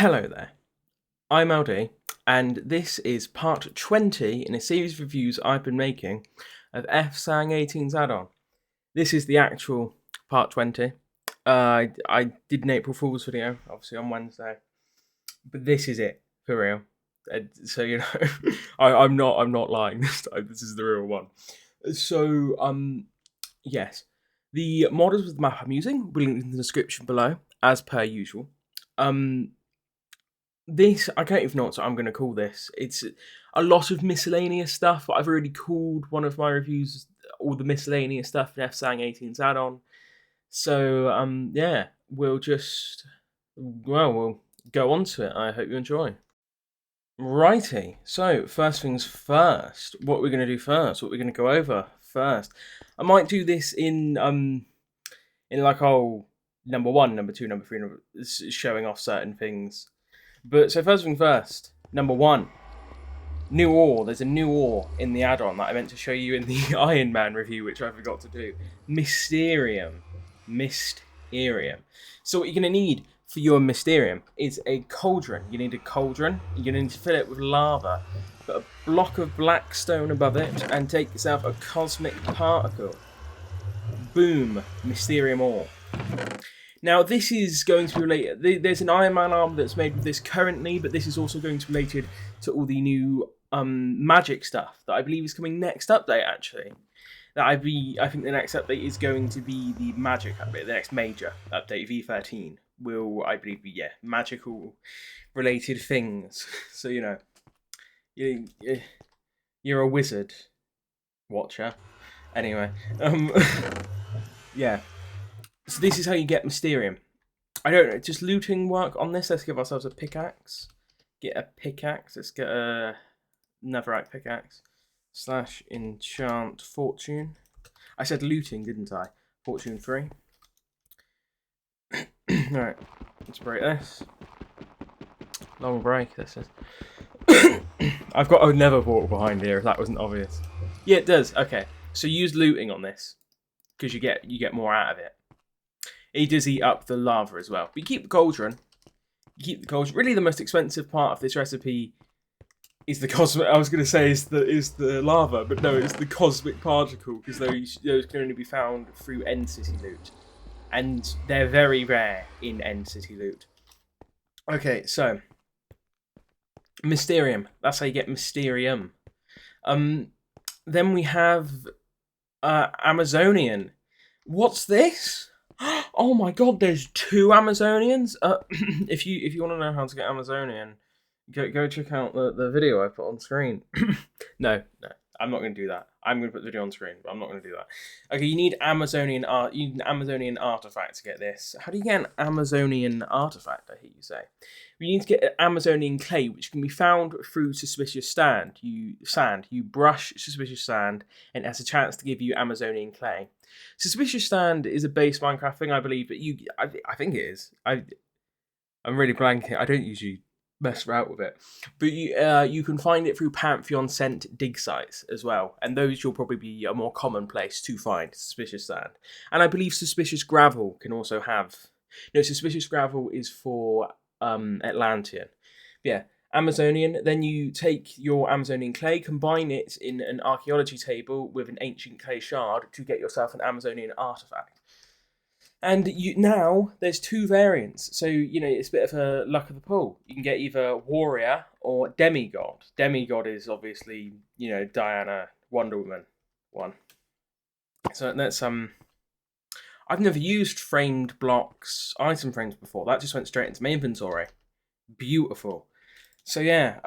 Hello there, I'm LD, and this is part 20 in a series of reviews I've been making of FSang18's add-on. This is the actual part 20. I did an April Fool's video, obviously on Wednesday, but this is it, for real. So, you know, I'm not lying this time, this is the real one. So, yes, the models with the map I'm using will link in the description below, as per usual. This, I can't even know what I'm going to call this. It's a lot of miscellaneous stuff, but I've already called one of my reviews all the miscellaneous stuff in FSang18's add-on. So, yeah, we'll go on to it. I hope you enjoy. Righty, so first things first, what we're going to do first, what we're going to go over first. I might do this in like, number 1, number 2, number 3, showing off certain things. But, so first thing first, number 1, new ore. There's a new ore in the add-on that I meant to show you in the Iron Man review, which I forgot to do. Mysterium. So what you're going to need for your Mysterium is a cauldron. You need a cauldron. You're going to need to fill it with lava. Put a block of black stone above it and take yourself a cosmic particle. Boom. Mysterium ore. Now, this is going to be related. There's an Iron Man armor that's made with this currently, but this is also going to be related to all the new magic stuff that I believe is coming next update, actually. I think the next update is going to be the magic update, the next major update, V13, will, I believe, be, magical related things. So, you know, you're a wizard watcher. Anyway, yeah. So this is how you get Mysterium. I don't know, just looting work on this? Let's give ourselves a pickaxe. Get a pickaxe. Let's get a netherite pickaxe. / enchant fortune. I said looting, didn't I? Fortune 3. Alright, let's break this. Long break, this is. I've got a nether portal behind here, if that wasn't obvious. Yeah, it does. Okay, so use looting on this, because you get more out of it. It does eat up the lava as well. But you keep the cauldron. Really, the most expensive part of this recipe is the cosmic. I was going to say is the lava, but no, it's the cosmic particle, because those can only be found through End City loot, and they're very rare in End City loot. Okay, so Mysterium. That's how you get Mysterium. Then we have Amazonian. What's this? Oh my god, there's 2 Amazonians. If you want to know how to get Amazonian, go check out the video I put on screen. No, I'm not going to do that. I'm going to put the video on screen, but I'm not going to do that. Okay, you need Amazonian artifact to get this. How do you get an Amazonian artifact, I hear you say? You need to get Amazonian clay, which can be found through suspicious sand. You brush suspicious sand, and it has a chance to give you Amazonian clay. Suspicious sand is a base Minecraft thing, I believe, but I think it is. I'm really blanking. I don't usually mess around with it, but you can find it through Pantheon sent dig sites as well, and those you'll probably be a more common place to find suspicious sand. And I believe suspicious gravel can also have. No, suspicious gravel is for Atlantean. Yeah. Amazonian, then you take your Amazonian clay, combine it in an archaeology table with an ancient clay shard to get yourself an Amazonian artifact. And now there's 2 variants, so you know it's a bit of a luck of the pull. You can get either warrior or demigod. Demigod is obviously, you know, Diana, Wonder Woman one. So that's I've never used framed blocks, item frames before. That just went straight into my inventory. Beautiful. So yeah,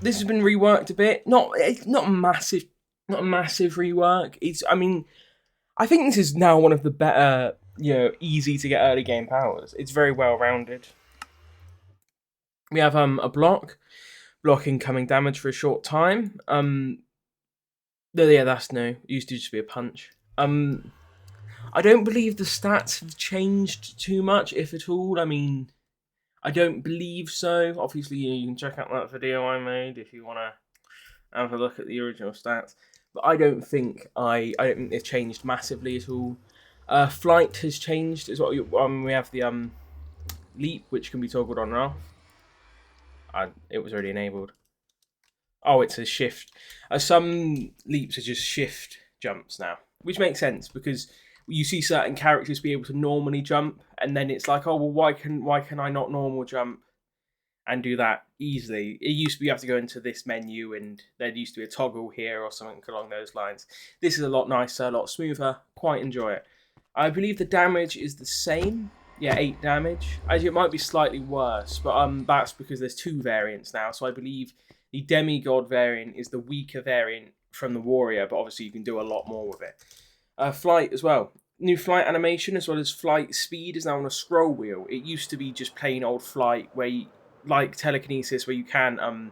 this has been reworked a bit. Not a massive rework. I think this is now one of the better, easy to get early game powers. It's very well rounded. We have a block, blocking incoming damage for a short time. Yeah, that's new. It used to just be a punch. I don't believe the stats have changed too much, if at all. I don't believe so. Obviously, you can check out that video I made if you want to have a look at the original stats. But I don't think they've changed massively at all. Flight has changed as well. We have the leap, which can be toggled on and off. It was already enabled. Oh, it's a shift. Some leaps are just shift jumps now, which makes sense because you see certain characters be able to normally jump, and then it's like, oh well, why can I not normal jump and do that easily? It used to be you have to go into this menu, and there used to be a toggle here or something along those lines. This is a lot nicer, a lot smoother. Quite enjoy it. I believe the damage is the same. Yeah, 8 damage. Actually, it might be slightly worse, but that's because there's 2 variants now. So I believe the Demigod variant is the weaker variant from the Warrior, but obviously you can do a lot more with it. Flight as well. New flight animation as well as flight speed is now on a scroll wheel. It used to be just plain old flight, where you, like Telekinesis, where you can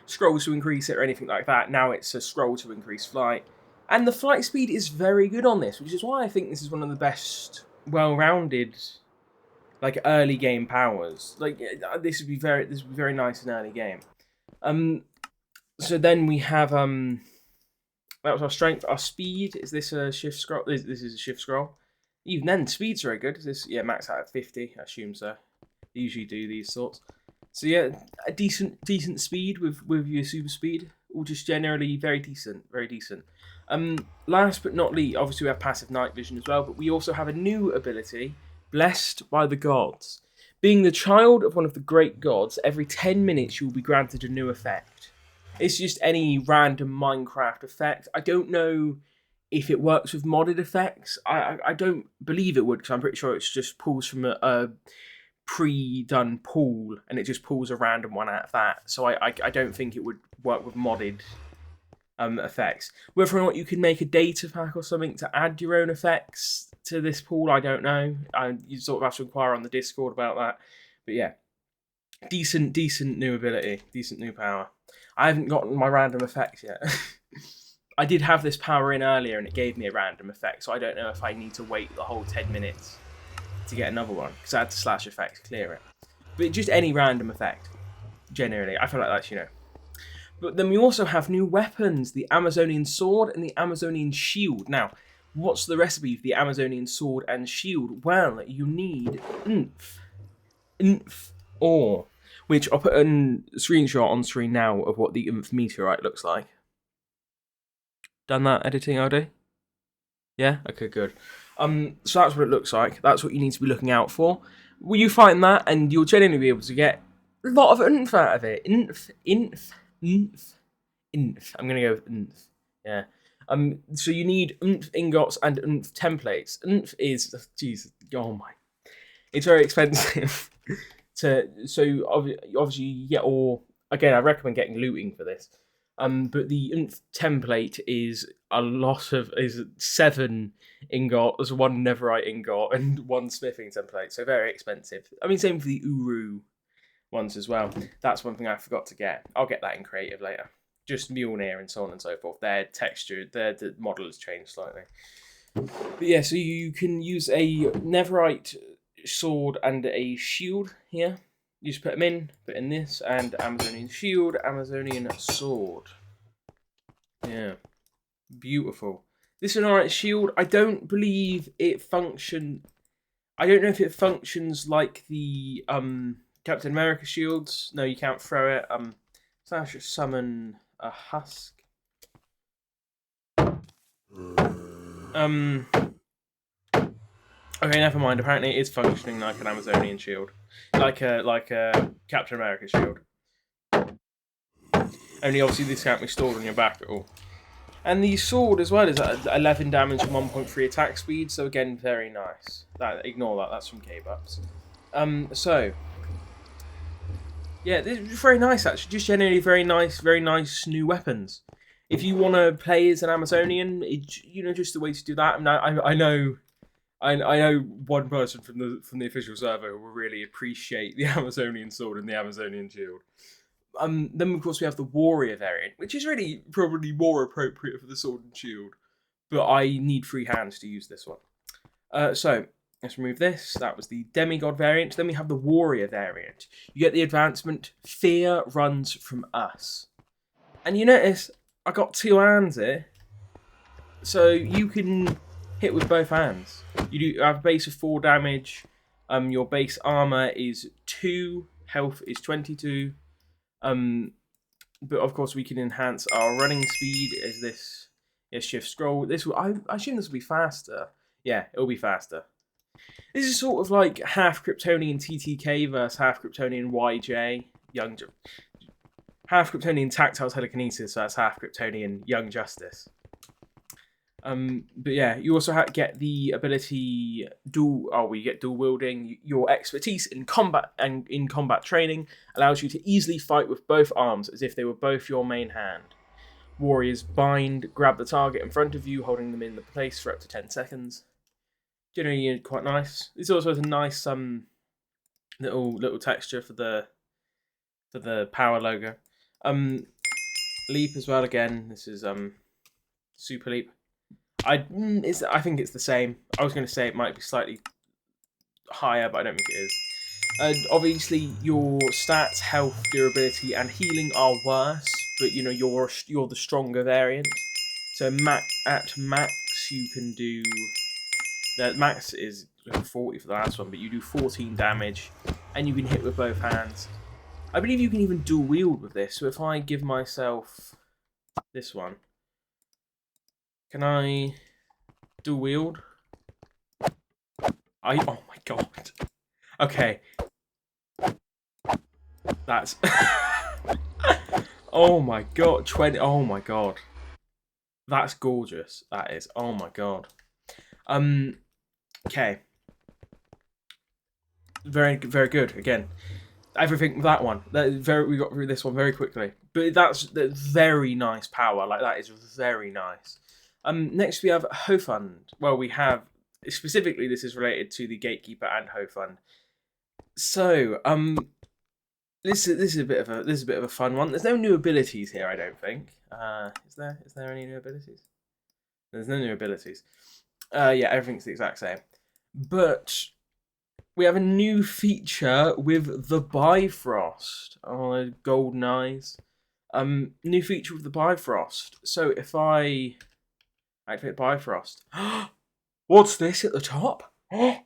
scroll to increase it or anything like that. Now it's a scroll to increase flight. And the flight speed is very good on this, which is why I think this is one of the best well-rounded like early game powers. Like this would be very nice in early game. So then we have that was our strength. Our speed, is this a shift scroll? This is a shift scroll. Even then, speed's very good. This, yeah, max out at 50. I assume so. They usually do these sorts. So yeah, a decent speed with your super speed. All just generally very decent, very decent. Last but not least, obviously we have passive night vision as well, but we also have a new ability, Blessed by the Gods. Being the child of one of the great gods, every 10 minutes you will be granted a new effect. It's just any random Minecraft effect. I don't know if it works with modded effects. I don't believe it would, because I'm pretty sure it just pulls from a pre-done pool, and it just pulls a random one out of that. So I don't think it would work with modded effects. Whether or not you can make a data pack or something to add your own effects to this pool, I don't know. You sort of have to inquire on the Discord about that. But yeah, decent new ability, decent new power. I haven't gotten my random effects yet. I did have this power in earlier and it gave me a random effect, so I don't know if I need to wait the whole 10 minutes to get another one, because I had to slash effects to clear it. But just any random effect, generally. I feel like that's, But then we also have new weapons, the Amazonian Sword and the Amazonian Shield. Now, what's the recipe for the Amazonian Sword and Shield? Well, you need Inf ore, which I'll put a screenshot on screen now of what the Inf meteorite looks like. Done that editing, Aldo? Yeah? Okay, good. So that's what it looks like. That's what you need to be looking out for. Will you find that, and you'll genuinely be able to get a lot of Inf out of it. Inf. I'm gonna go with Inf. Yeah. So you need Inf ingots and Inf templates. Inf is, Jesus, oh my, it's very expensive. So obviously you get all. Again, I recommend getting looting for this. But the Inf template is is 7 ingots, 1 netherite ingot, and 1 smithing template. So very expensive. I mean, same for the Uru ones as well. That's one thing I forgot to get. I'll get that in creative later. Just Mjolnir and so on and so forth. Their texture, the model has changed slightly. But yeah, so you can use a netherite sword and a shield here. You just put them in, put in this, and Amazonian shield, Amazonian sword. Yeah, beautiful. This is an alright shield. I don't believe it I don't know if it functions like the Captain America shields. No, you can't throw it. So I should summon a husk. Okay, never mind. Apparently, it is functioning like an Amazonian shield, like a Captain America shield. Only obviously this can't be stored on your back at all. And the sword as well is at 11 damage and 1.3 attack speed. So again, very nice. Ignore that. That's from K-Bups. So yeah, this is very nice actually. Just generally very nice new weapons. If you want to play as an Amazonian, just the way to do that. I know one person from the official server will really appreciate the Amazonian sword and the Amazonian shield. Then of course we have the warrior variant, which is really probably more appropriate for the sword and shield. But I need 3 hands to use this one. So let's remove this. That was the demigod variant. Then we have the warrior variant. You get the advancement, fear runs from us. And you notice I got 2 hands here. So you can hit with both hands. You do have a base of 4 damage, Your base armor is 2, health is 22. But of course we can enhance our running speed as this shift scroll. This will, I assume this will be faster. Yeah, it'll be faster. This is sort of like half Kryptonian TTK versus half Kryptonian YJ, half Kryptonian Tactile Telekinesis versus half Kryptonian Young Justice. But yeah, you also get the ability we get dual wielding. Your expertise in combat and in combat training allows you to easily fight with both arms as if they were both your main hand. Warriors bind, grab the target in front of you, holding them in the place for up to 10 seconds. Generally quite nice. This also has a nice little texture for the power logo. Leap as well. Again, this is super leap. I think it's the same. I was going to say it might be slightly higher, but I don't think it is. Obviously, your stats, health, durability, and healing are worse, but you know you're the stronger variant. So at max, you can do. The max is 40 for the last one, but you do 14 damage, and you can hit with both hands. I believe you can even dual wield with this. So if I give myself this one. Can I dual wield? Oh my god. Okay. That's oh my god, 20. Oh my god. That's gorgeous. That is. Oh my god. Okay. Very good. Again, everything with that one. We got through this one very quickly. But that's very nice power. Like that is very nice. Next we have Hofund. Well, we have specifically this is related to the Gatekeeper and Hofund. So, this is a bit of a fun one. There's no new abilities here, I don't think. Is there any new abilities? There's no new abilities. Yeah, everything's the exact same. But we have a new feature with the Bifrost. Oh, golden eyes. New feature with the Bifrost. So if I activate Bifrost. What's this at the top? Yeah,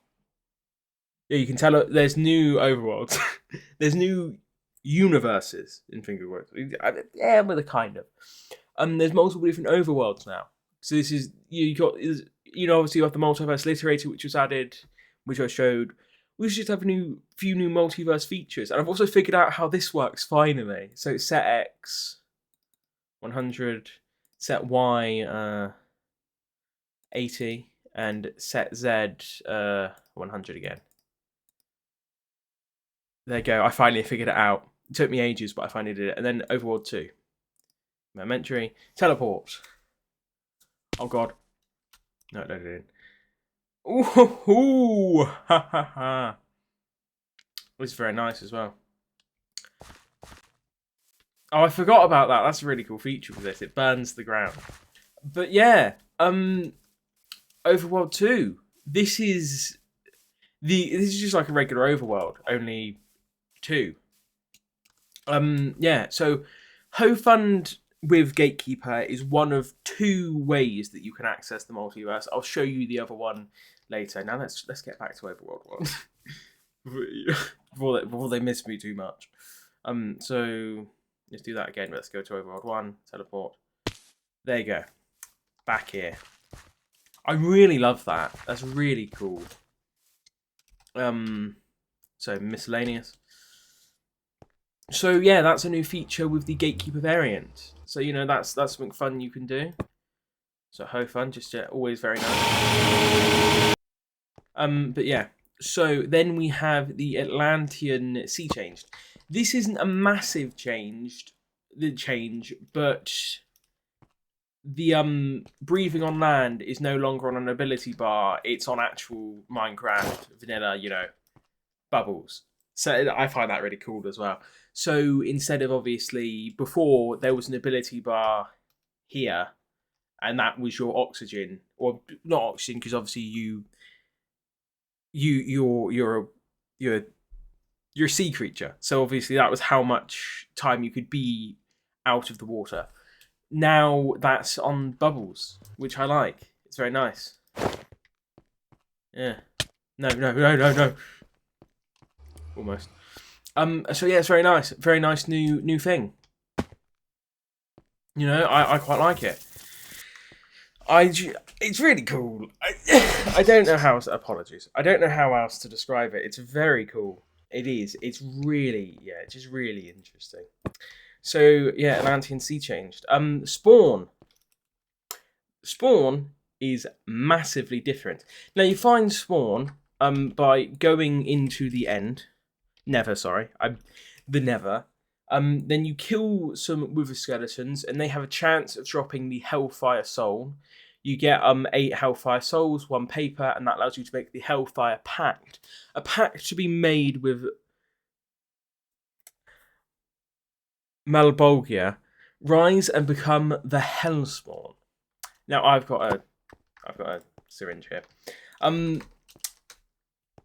you can tell there's new overworlds. There's new universes in Fingerworks. Yeah, with a kind of. There's multiple different overworlds now. So this is obviously you have the multiverse literator, which was added, which I showed. We should have a few new multiverse features, and I've also figured out how this works finally. So set X 100, set Y 80, and set Z 100 again. There you go. I finally figured it out. It took me ages, but I finally did it. And then Overworld 2. Momentary. Teleport. Oh god. No, it didn't. Ooh, ha ha ha. It's very nice as well. Oh, I forgot about that. That's a really cool feature for this. It burns the ground. But yeah, Overworld 2. This is just like a regular Overworld, only 2. Yeah, so Hofund with Gatekeeper is one of 2 ways that you can access the multiverse. I'll show you the other one later. Now let's get back to Overworld 1 before they miss me too much. So let's do that again. Let's go to Overworld 1, teleport. There you go. Back here. I really love that. That's really cool. So Miscellaneous. So yeah, that's a new feature with the Gatekeeper variant. So that's something fun you can do. So Hofund, just always very nice. But yeah. So then we have the Atlantean sea changed. This isn't a massive change, but the breathing on land is no longer on an ability bar. It's on actual Minecraft vanilla, bubbles. So I find that really cool as well. So instead of obviously before there was an ability bar here, and that was your oxygen, or not oxygen, because obviously you're a sea creature. So obviously that was how much time you could be out of the water. Now that's on bubbles, which I like. It's very nice. Yeah. No. almost. So yeah, it's very nice new thing. You know, I quite like it. It's really cool. I don't know how. Apologies. I don't know how else to describe it. It's very cool. It is. It's really, it's just really interesting. So yeah, Atlantean sea changed. Spawn. Spawn is massively different. Now you find Spawn by going into the end. Never, sorry. The Never. Then you kill some Wither skeletons, and they have a chance of dropping the Hellfire Soul. You get 8 Hellfire Souls, 1 paper, and that allows you to make the Hellfire Pact. A pact to be made with Malbolgia. Rise and become the Hellspawn. Now I've got a syringe here.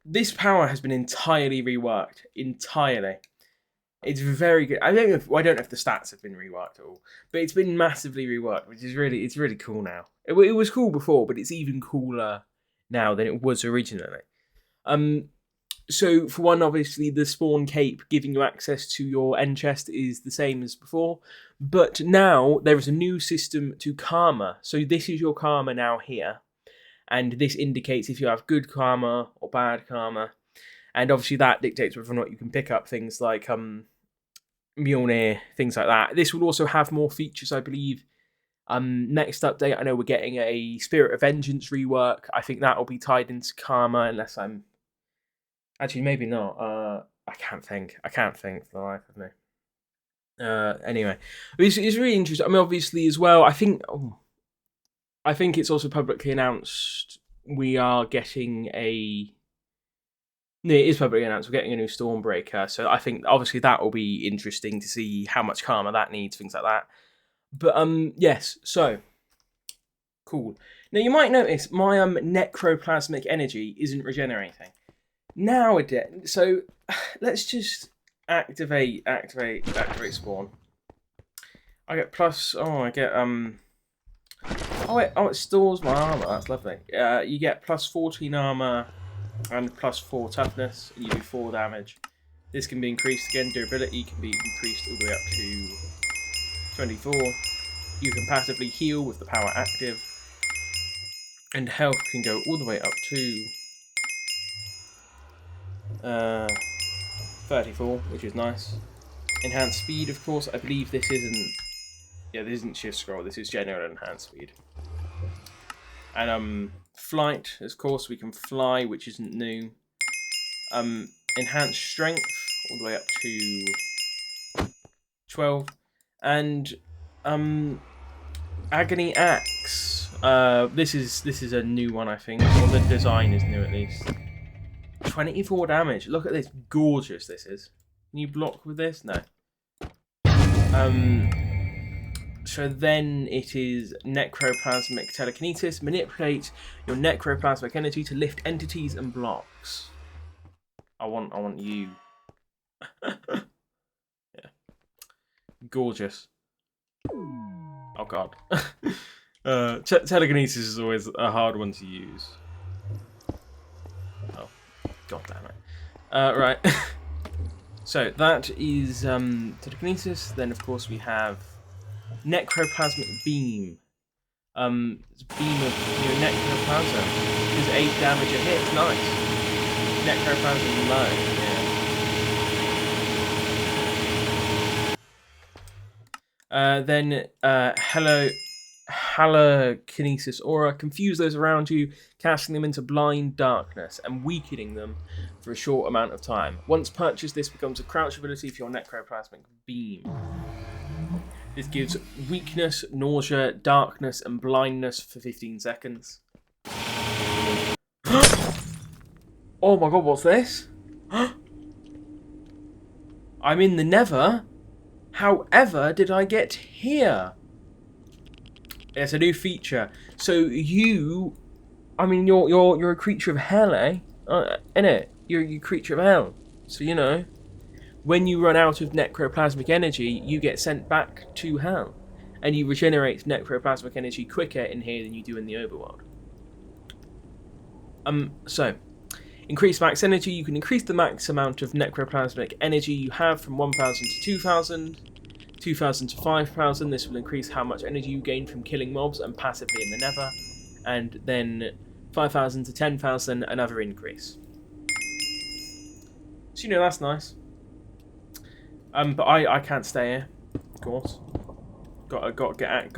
This power has been entirely reworked. Entirely. It's very good. I don't know if the stats have been reworked at all, but it's been massively reworked, which is really cool now. It was cool before, but it's even cooler now than it was originally. So for one, obviously the Spawn Cape giving you access to your end chest is the same as before, but now there is a new system to karma. So this is your karma now here, and this indicates if you have good karma or bad karma, and obviously that dictates whether or not you can pick up things like Mjolnir, things like that. This will also have more features, I believe. Next update, I know we're getting a Spirit of Vengeance rework. I think that will be tied into karma, unless I'm... Actually, maybe not. I can't think for the life of me. Anyway, it's really interesting. I mean, obviously, as well, I think it's also publicly announced we are getting a... No, it is publicly announced we're getting a new Stormbreaker, so I think obviously that will be interesting to see how much karma that needs, things like that. But yes, so cool. Now you might notice my necroplasmic energy isn't regenerating nowadays. So let's just activate Spawn. I get plus. Oh, I get Oh, it stores my armor. That's lovely. You get plus 14 armor and plus 4 toughness, and you do 4 damage. This can be increased again. Durability can be increased all the way up to 24. You can passively heal with the power active, and health can go all the way up to 34, which is nice. Enhanced speed, of course. I believe this isn't. Yeah, this isn't shift scroll. This is general enhanced speed. And flight, of course, we can fly, which isn't new. Enhanced strength all the way up to 12, and agony axe. This is a new one, I think, or the design is new at least. 24 damage. Look at this, gorgeous this is. Can you block with this? No. So then it is necroplasmic telekinesis. Manipulate your necroplasmic energy to lift entities and blocks. I want you. Yeah. Gorgeous. Oh god. Telekinesis is always a hard one to use. Oh, god damn it. Right. So that is telekinesis. Then of course we have necroplasmic beam. It's a beam of necroplasm. Does 8 damage a hit. Nice. Necroplasm low. Yeah. Then Halokinesis aura. Confuse those around you, casting them into blind darkness and weakening them for a short amount of time. Once purchased, this becomes a crouch ability for your necroplasmic beam. This gives weakness, nausea, darkness, and blindness for 15 seconds. Oh my god, what's this? I'm in the Nether. However, did I get here? It's a new feature. So you're a creature of hell, eh? Innit? You're a creature of hell. So you know. When you run out of necroplasmic energy, you get sent back to hell. And you regenerate necroplasmic energy quicker in here than you do in the overworld. So, Increase max energy. You can increase the max amount of necroplasmic energy you have from 1,000 to 2,000. 2,000 to 5,000. This will increase how much energy you gain from killing mobs and passively in the Nether. And then 5,000 to 10,000, another increase. So you know that's nice. But I can't stay here, of course. Got to get out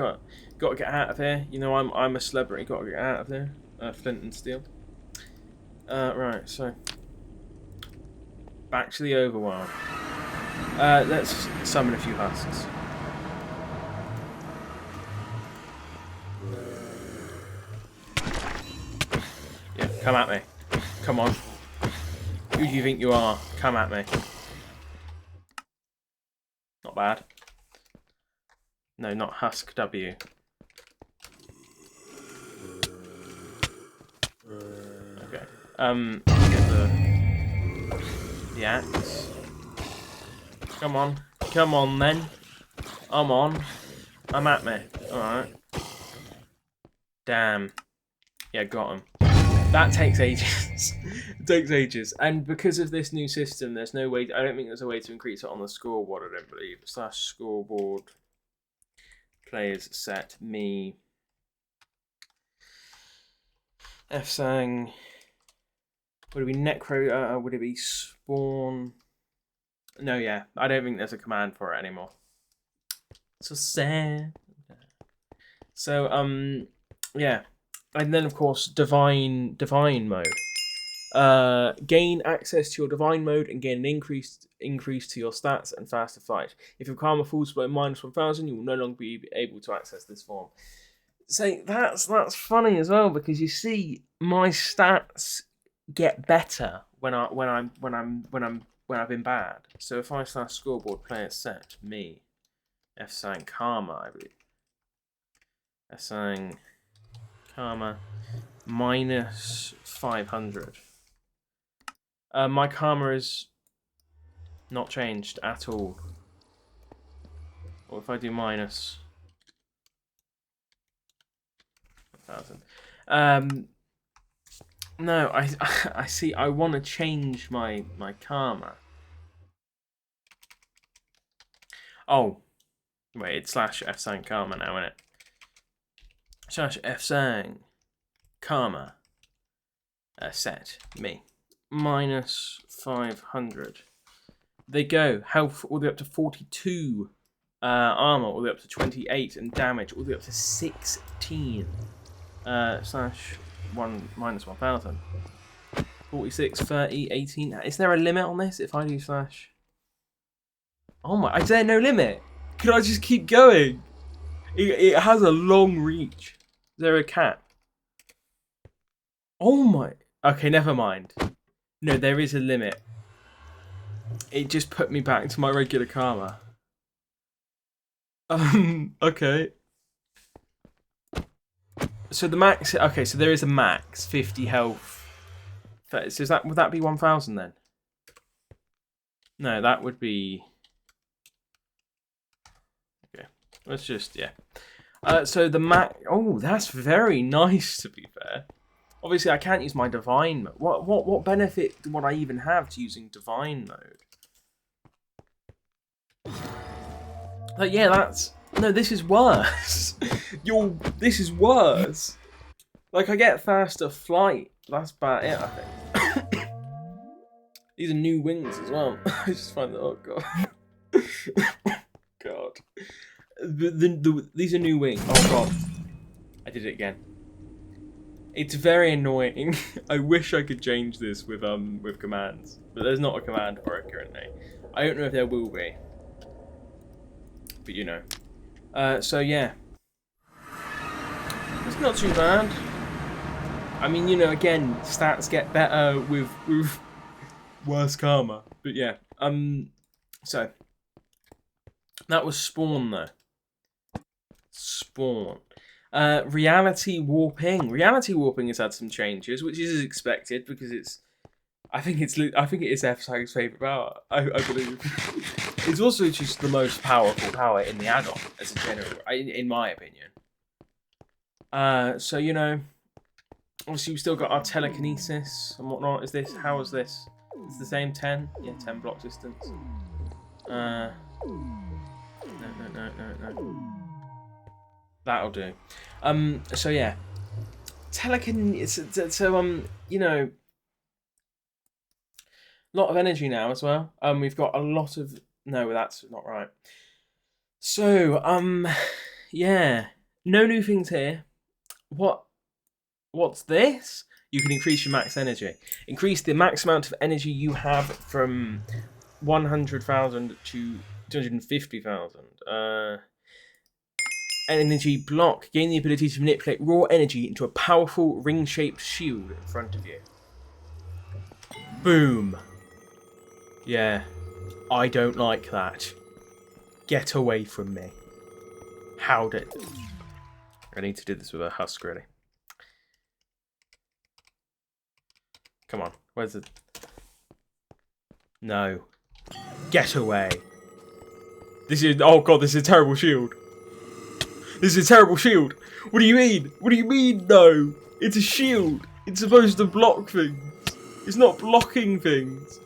of here. You know I'm a celebrity. Got to get out of there. Flint and steel. Right, so back to the overworld. Let's summon a few husks. Yeah, come at me. Come on. Who do you think you are? Come at me. Not bad. No, not Husk W. Okay. Get the axe. Come on. Come on then. I'm on. I'm at me. Alright. Damn. Yeah, got him. That takes ages. It takes ages. And because of this new system, there's no way... I don't think there's a way to increase it on the scoreboard, I don't believe. / scoreboard. Players set me. FSang. Would it be Necro? Would it be Spawn? No, yeah. I don't think there's a command for it anymore. So sad. So, yeah. And then, of course, divine mode. Gain access to your divine mode and gain an increase to your stats and faster fight. If your karma falls below -1,000, you will no longer be able to access this form. So that's funny as well, because you see my stats get better when I've been bad. So if I / scoreboard player set me FSang karma, I believe. FSang karma -500. My karma is not changed at all. Or if I do -1,000. No, I see. I want to change my karma. Oh, wait, it's / FSang karma now, isn't it? / FSang karma set me -500. They go health all the way up to 42, armor all the way up to 28, and damage all the way up to 16. /1 -1,000. 46, 30, 18. Is there a limit on this? If I do / oh my! Is there no limit? Could I just keep going? It has a long reach. Is there a cap? Oh my! Okay, never mind. No, there is a limit. It just put me back to my regular karma. Okay. So the max... Okay, so there is a max. 50 health. So is that, would that be 1,000 then? No, that would be... Okay. Let's just... Yeah. So the max... Oh, that's very nice, to be fair. Obviously, I can't use my divine mode. What benefit would I even have to using divine mode? Like, yeah, that's... No, this is worse. This is worse. Like, I get faster flight. That's about it, I think. These are new wings as well. I just find that... Oh, God. God. These are new wings. Oh, God. I did it again. It's very annoying. I wish I could change this with commands, but there's not a command for it currently. I don't know if there will be, but you know. So yeah, it's not too bad. I mean, you know, again, stats get better with worse karma, but yeah. So that was Spawn though. Spawn. Reality warping. Reality warping has had some changes, which is expected because it's. I think it is FSang's favourite power. I believe. It's also just the most powerful power in the add-on as a general, in my opinion. So you know, Obviously, we've still got our telekinesis and whatnot. Is this? How is this? It's the same 10. Yeah, 10 block distance. No. That'll do. So yeah, telekinesis. So you know, a lot of energy now as well. We've got a lot of. No, that's not right. So yeah, no new things here. What's this? You can increase your max energy. Increase the max amount of energy you have from 100,000 to 250,000. Energy block. Gain the ability to manipulate raw energy into a powerful ring-shaped shield in front of you. Boom. Yeah. I don't like that. Get away from me. How did... I need to do this with a husk, really. Come on. Where's it? No. Get away. This is... Oh, God, this is a terrible shield. This is a terrible shield. What do you mean? What do you mean, no? It's a shield. It's supposed to block things. It's not blocking things.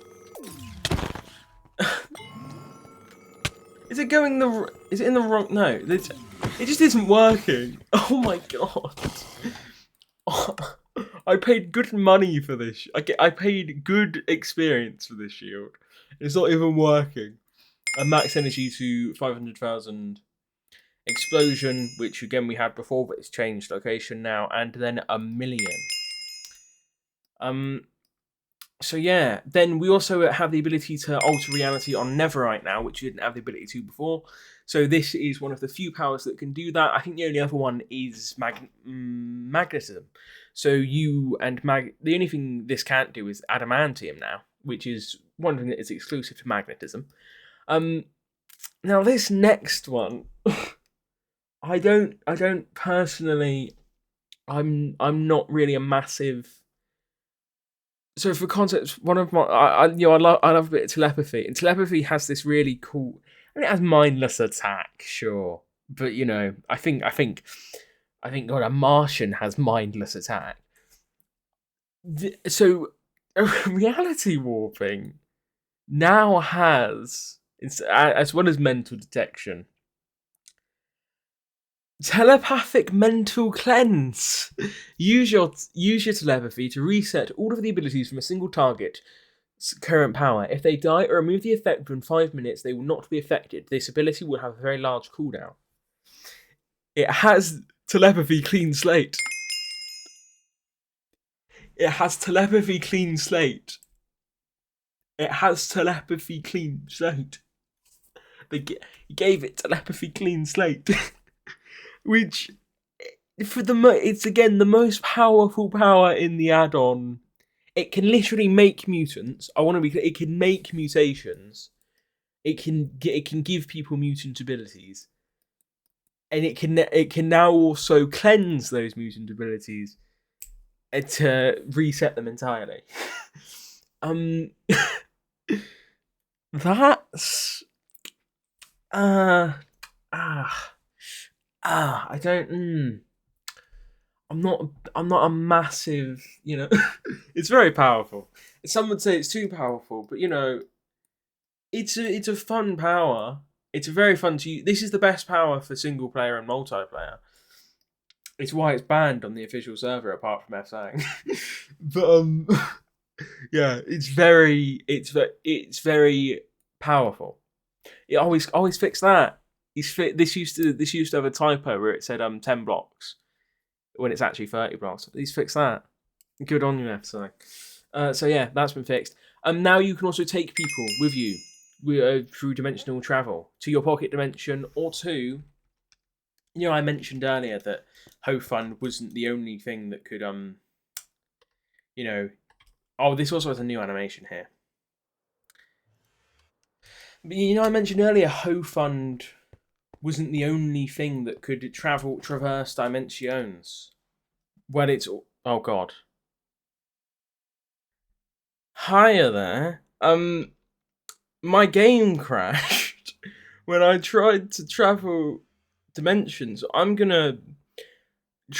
Is it going the... Is it in the wrong... No. It just isn't working. Oh, my God. I paid good money for this. I paid good experience for this shield. It's not even working. A max energy to 500,000. Explosion, which again we had before, but it's changed location now, and then 1 million. So yeah, then we also have the ability to alter reality on Netherite now, which you didn't have the ability to before. So this is one of the few powers that can do that. I think the only other one is magnetism. So you and the only thing this can't do is adamantium now, which is one thing that is exclusive to magnetism. Now this next one, I don't personally. I'm not really a massive. So for context, one of my I love a bit of telepathy, and telepathy has this really cool. I mean, it has mindless attack, sure, but you know, I think God, a Martian has mindless attack. So reality warping now has, as well as mental detection, telepathic mental cleanse. Use your telepathy to reset all of the abilities from a single target's current power. If they die or remove the effect within 5 minutes, they will not be affected. This ability will have a very large cooldown. It has telepathy clean slate. It has telepathy clean slate. It has telepathy clean slate. They gave it telepathy clean slate. Which, it's again the most powerful power in the add-on. It can literally make mutants. I want to be clear. It can make mutations. It can give people mutant abilities, and it can now also cleanse those mutant abilities to reset them entirely. That's I don't. I'm not a massive. You know, it's very powerful. Some would say it's too powerful, but you know, it's a fun power. It's very fun to use. This is the best power for single player and multiplayer. It's why it's banned on the official server, apart from FSang. But yeah, it's very powerful. It always fix that. This used to have a typo where it said 10 blocks when it's actually 30 blocks. He's fixed that. Good on you, FSang. So yeah, that's been fixed. Now you can also take people with you through dimensional travel to your pocket dimension or to. You know, I mentioned earlier that Ho-Fun wasn't the only thing that could you know. Oh, this also has a new animation here. But you know, I mentioned earlier Ho-Fund wasn't the only thing that could traverse dimensions. Well, it's... Oh, God. Hiya there. My game crashed when I tried to travel dimensions. I'm gonna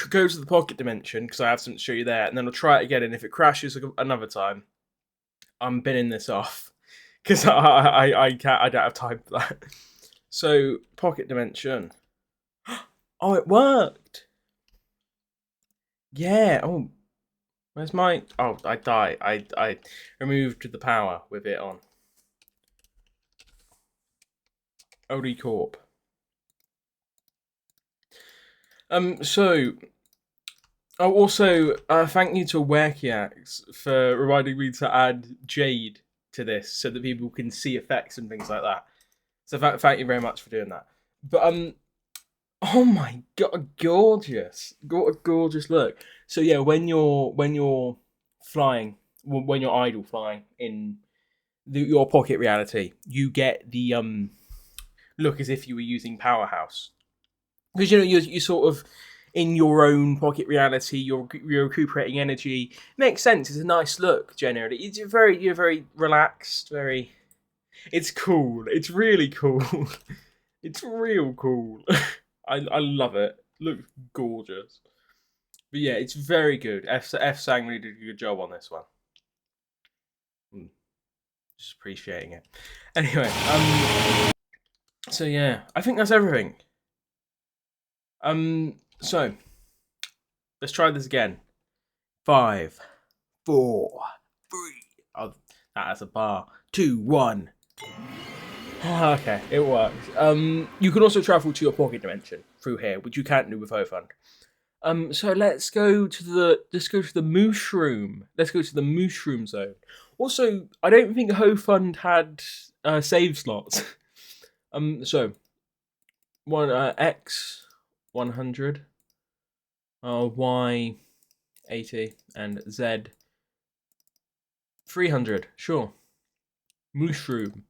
go to the pocket dimension because I have something to show you there, and then I'll try it again. And if it crashes another time, I'm binning this off because I can't. I don't have time for that. So pocket dimension. Oh, it worked. Yeah. Oh, where's my? Oh, I died. I removed the power with it on. OD Corp. So, also, thank you to Werkiax for reminding me to add Jade to this so that people can see effects and things like that. So thank you very much for doing that. But oh my god, gorgeous, gorgeous look. So yeah, when you're flying, when you're idle flying in your pocket reality, you get the look as if you were using Powerhouse. Because you're sort of in your own pocket reality. You're recuperating energy. Makes sense. It's a nice look. Generally, you're very relaxed. It's cool. It's really cool. It's real cool. I love it. Looks gorgeous. But yeah, it's very good. FSang really did a good job on this one. Just appreciating it. Anyway, so yeah, I think that's everything. So let's try this again. 5, 4, 3. Oh, that's a bar. 2, 1. Okay, it works. You can also travel to your pocket dimension through here, which you can't do with Hofund. So let's go to the mushroom. Let's go to the mushroom zone. Also, I don't think Hofund had save slots. So X 100, Y 80, and Z 300. Sure. Mushroom.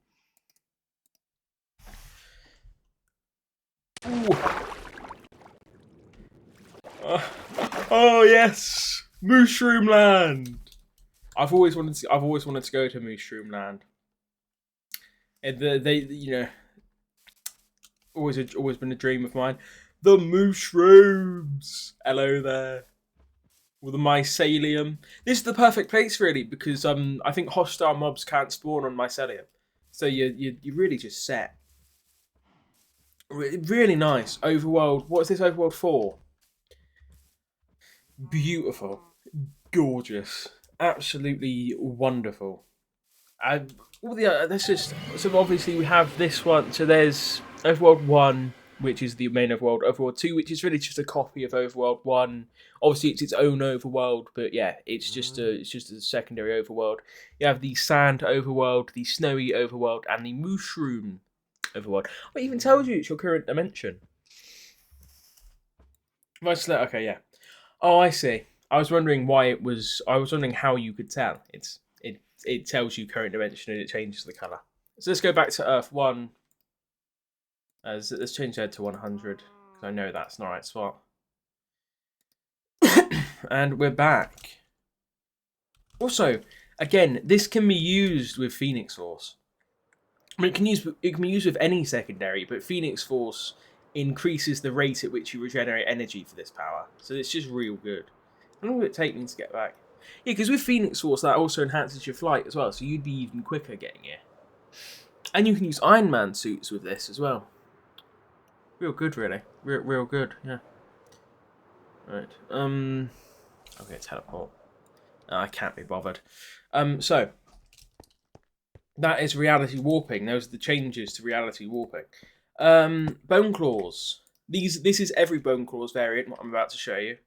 Oh yes, Mushroom Land. I've always wanted to go to Mushroom Land. They always been a dream of mine. The mushrooms. Hello there. With the mycelium. This is the perfect place really because I think hostile mobs can't spawn on mycelium, so you really just set. Really nice overworld. What is this overworld for? Beautiful, gorgeous, absolutely wonderful. That's just so. Obviously, we have this one. So there's Overworld 1, which is the main overworld. Overworld 2, which is really just a copy of Overworld 1. Obviously, it's its own overworld, but yeah, it's just a secondary overworld. You have the sand overworld, the snowy overworld, and the mushroom overworld. It even tells you it's your current dimension. Okay, yeah. Oh, I see. I was wondering why it was. I was wondering how you could tell. It tells you current dimension and it changes the color. So let's go back to Earth 1. Let's change that to 100 because I know that's not the right spot. And we're back. Also, again, this can be used with Phoenix Force. I mean, it can be used with any secondary, but Phoenix Force increases the rate at which you regenerate energy for this power. So it's just real good. How long will it take me to get back? Yeah, because with Phoenix Force, that also enhances your flight as well, so you'd be even quicker getting here. And you can use Iron Man suits with this as well. Real good, really. Real good, yeah. Right. Okay, teleport. I can't be bothered. So that is reality warping. Those are the changes to reality warping. Bone claws. This is every bone claws variant. What I'm about to show you.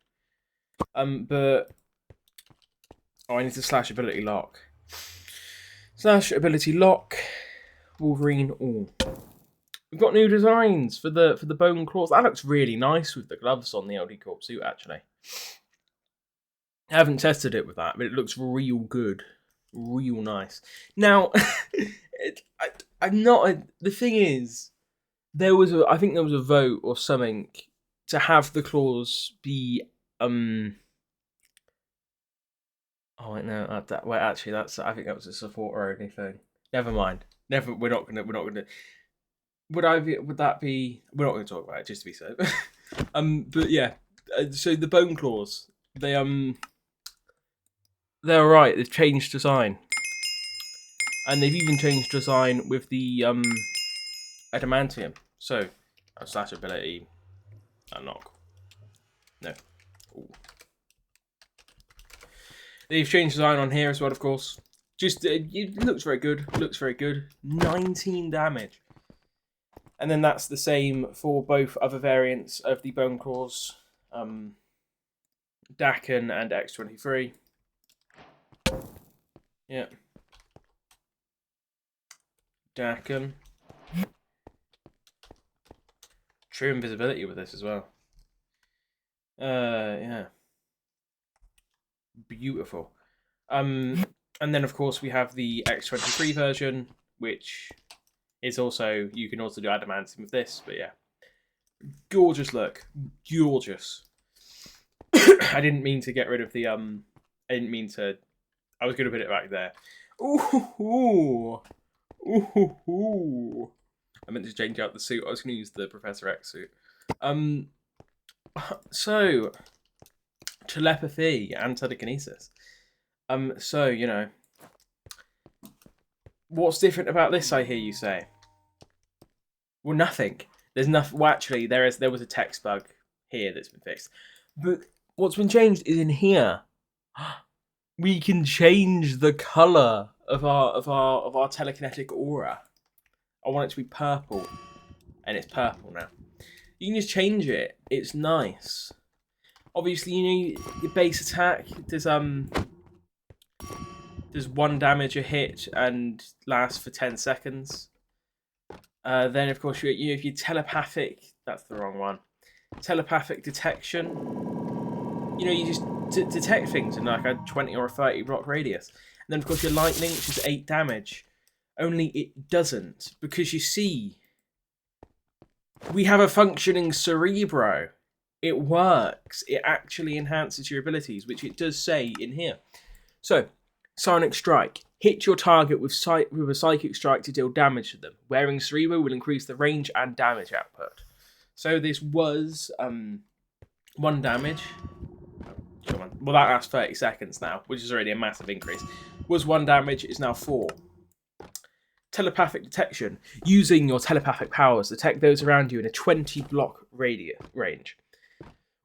But I need to slash ability lock. Slash ability lock. Wolverine. Ooh. We've got new designs for the bone claws. That looks really nice with the gloves on the LD Corp Suit. Actually, I haven't tested it with that, but it looks real good, real nice. Now, I'm not. The thing is, I think there was a vote or something to have the claws be Oh wait, no. Actually, I think that was a supporter only thing. Never mind. We're not gonna. Would that be? We're not gonna talk about it just to be safe. But yeah, so the bone claws, they're alright. They've changed design, and they've even changed design with the adamantium. So slash ability unlock. No. Ooh. They've changed design on here as well, of course. Just it looks very good. Looks very good. 19 damage. And then that's the same for both other variants of the Bone Claws, Dakin and X23. Yeah. Dakin. True invisibility with this as well. Yeah. Beautiful. And then of course we have the X23 version, which is also, you can also do adamantium with this, but yeah. Gorgeous look. Gorgeous. I didn't mean to get rid of the, I was going to put it back there. Ooh. Ooh. I meant to change out the suit. I was going to use the Professor X suit. So, telepathy and telekinesis. So, you know, what's different about this, I hear you say? Well, nothing. There's nothing. Well, actually, there was a text bug here that's been fixed. But what's been changed is in here. We can change the color of our telekinetic aura. I want it to be purple, and it's purple now. You can just change it. It's nice. Obviously, you know your base attack does 1 damage a hit and lasts for 10 seconds. Then, of course, you have your telepathic. That's the wrong one. Telepathic detection. You know, you just detect things in like a 20 or a 30 block radius. And then, of course, your lightning, which is 8 damage. Only it doesn't, because you see, we have a functioning Cerebro. It works. It actually enhances your abilities, which it does say in here. So, Psionic Strike. Hit your target with a Psychic Strike to deal damage to them. Wearing Cerebro will increase the range and damage output. So this was 1 damage. Come on. Well, that lasts 30 seconds now, which is already a massive increase. Was 1 damage, is now 4. Telepathic detection. Using your telepathic powers, detect those around you in a 20 block range.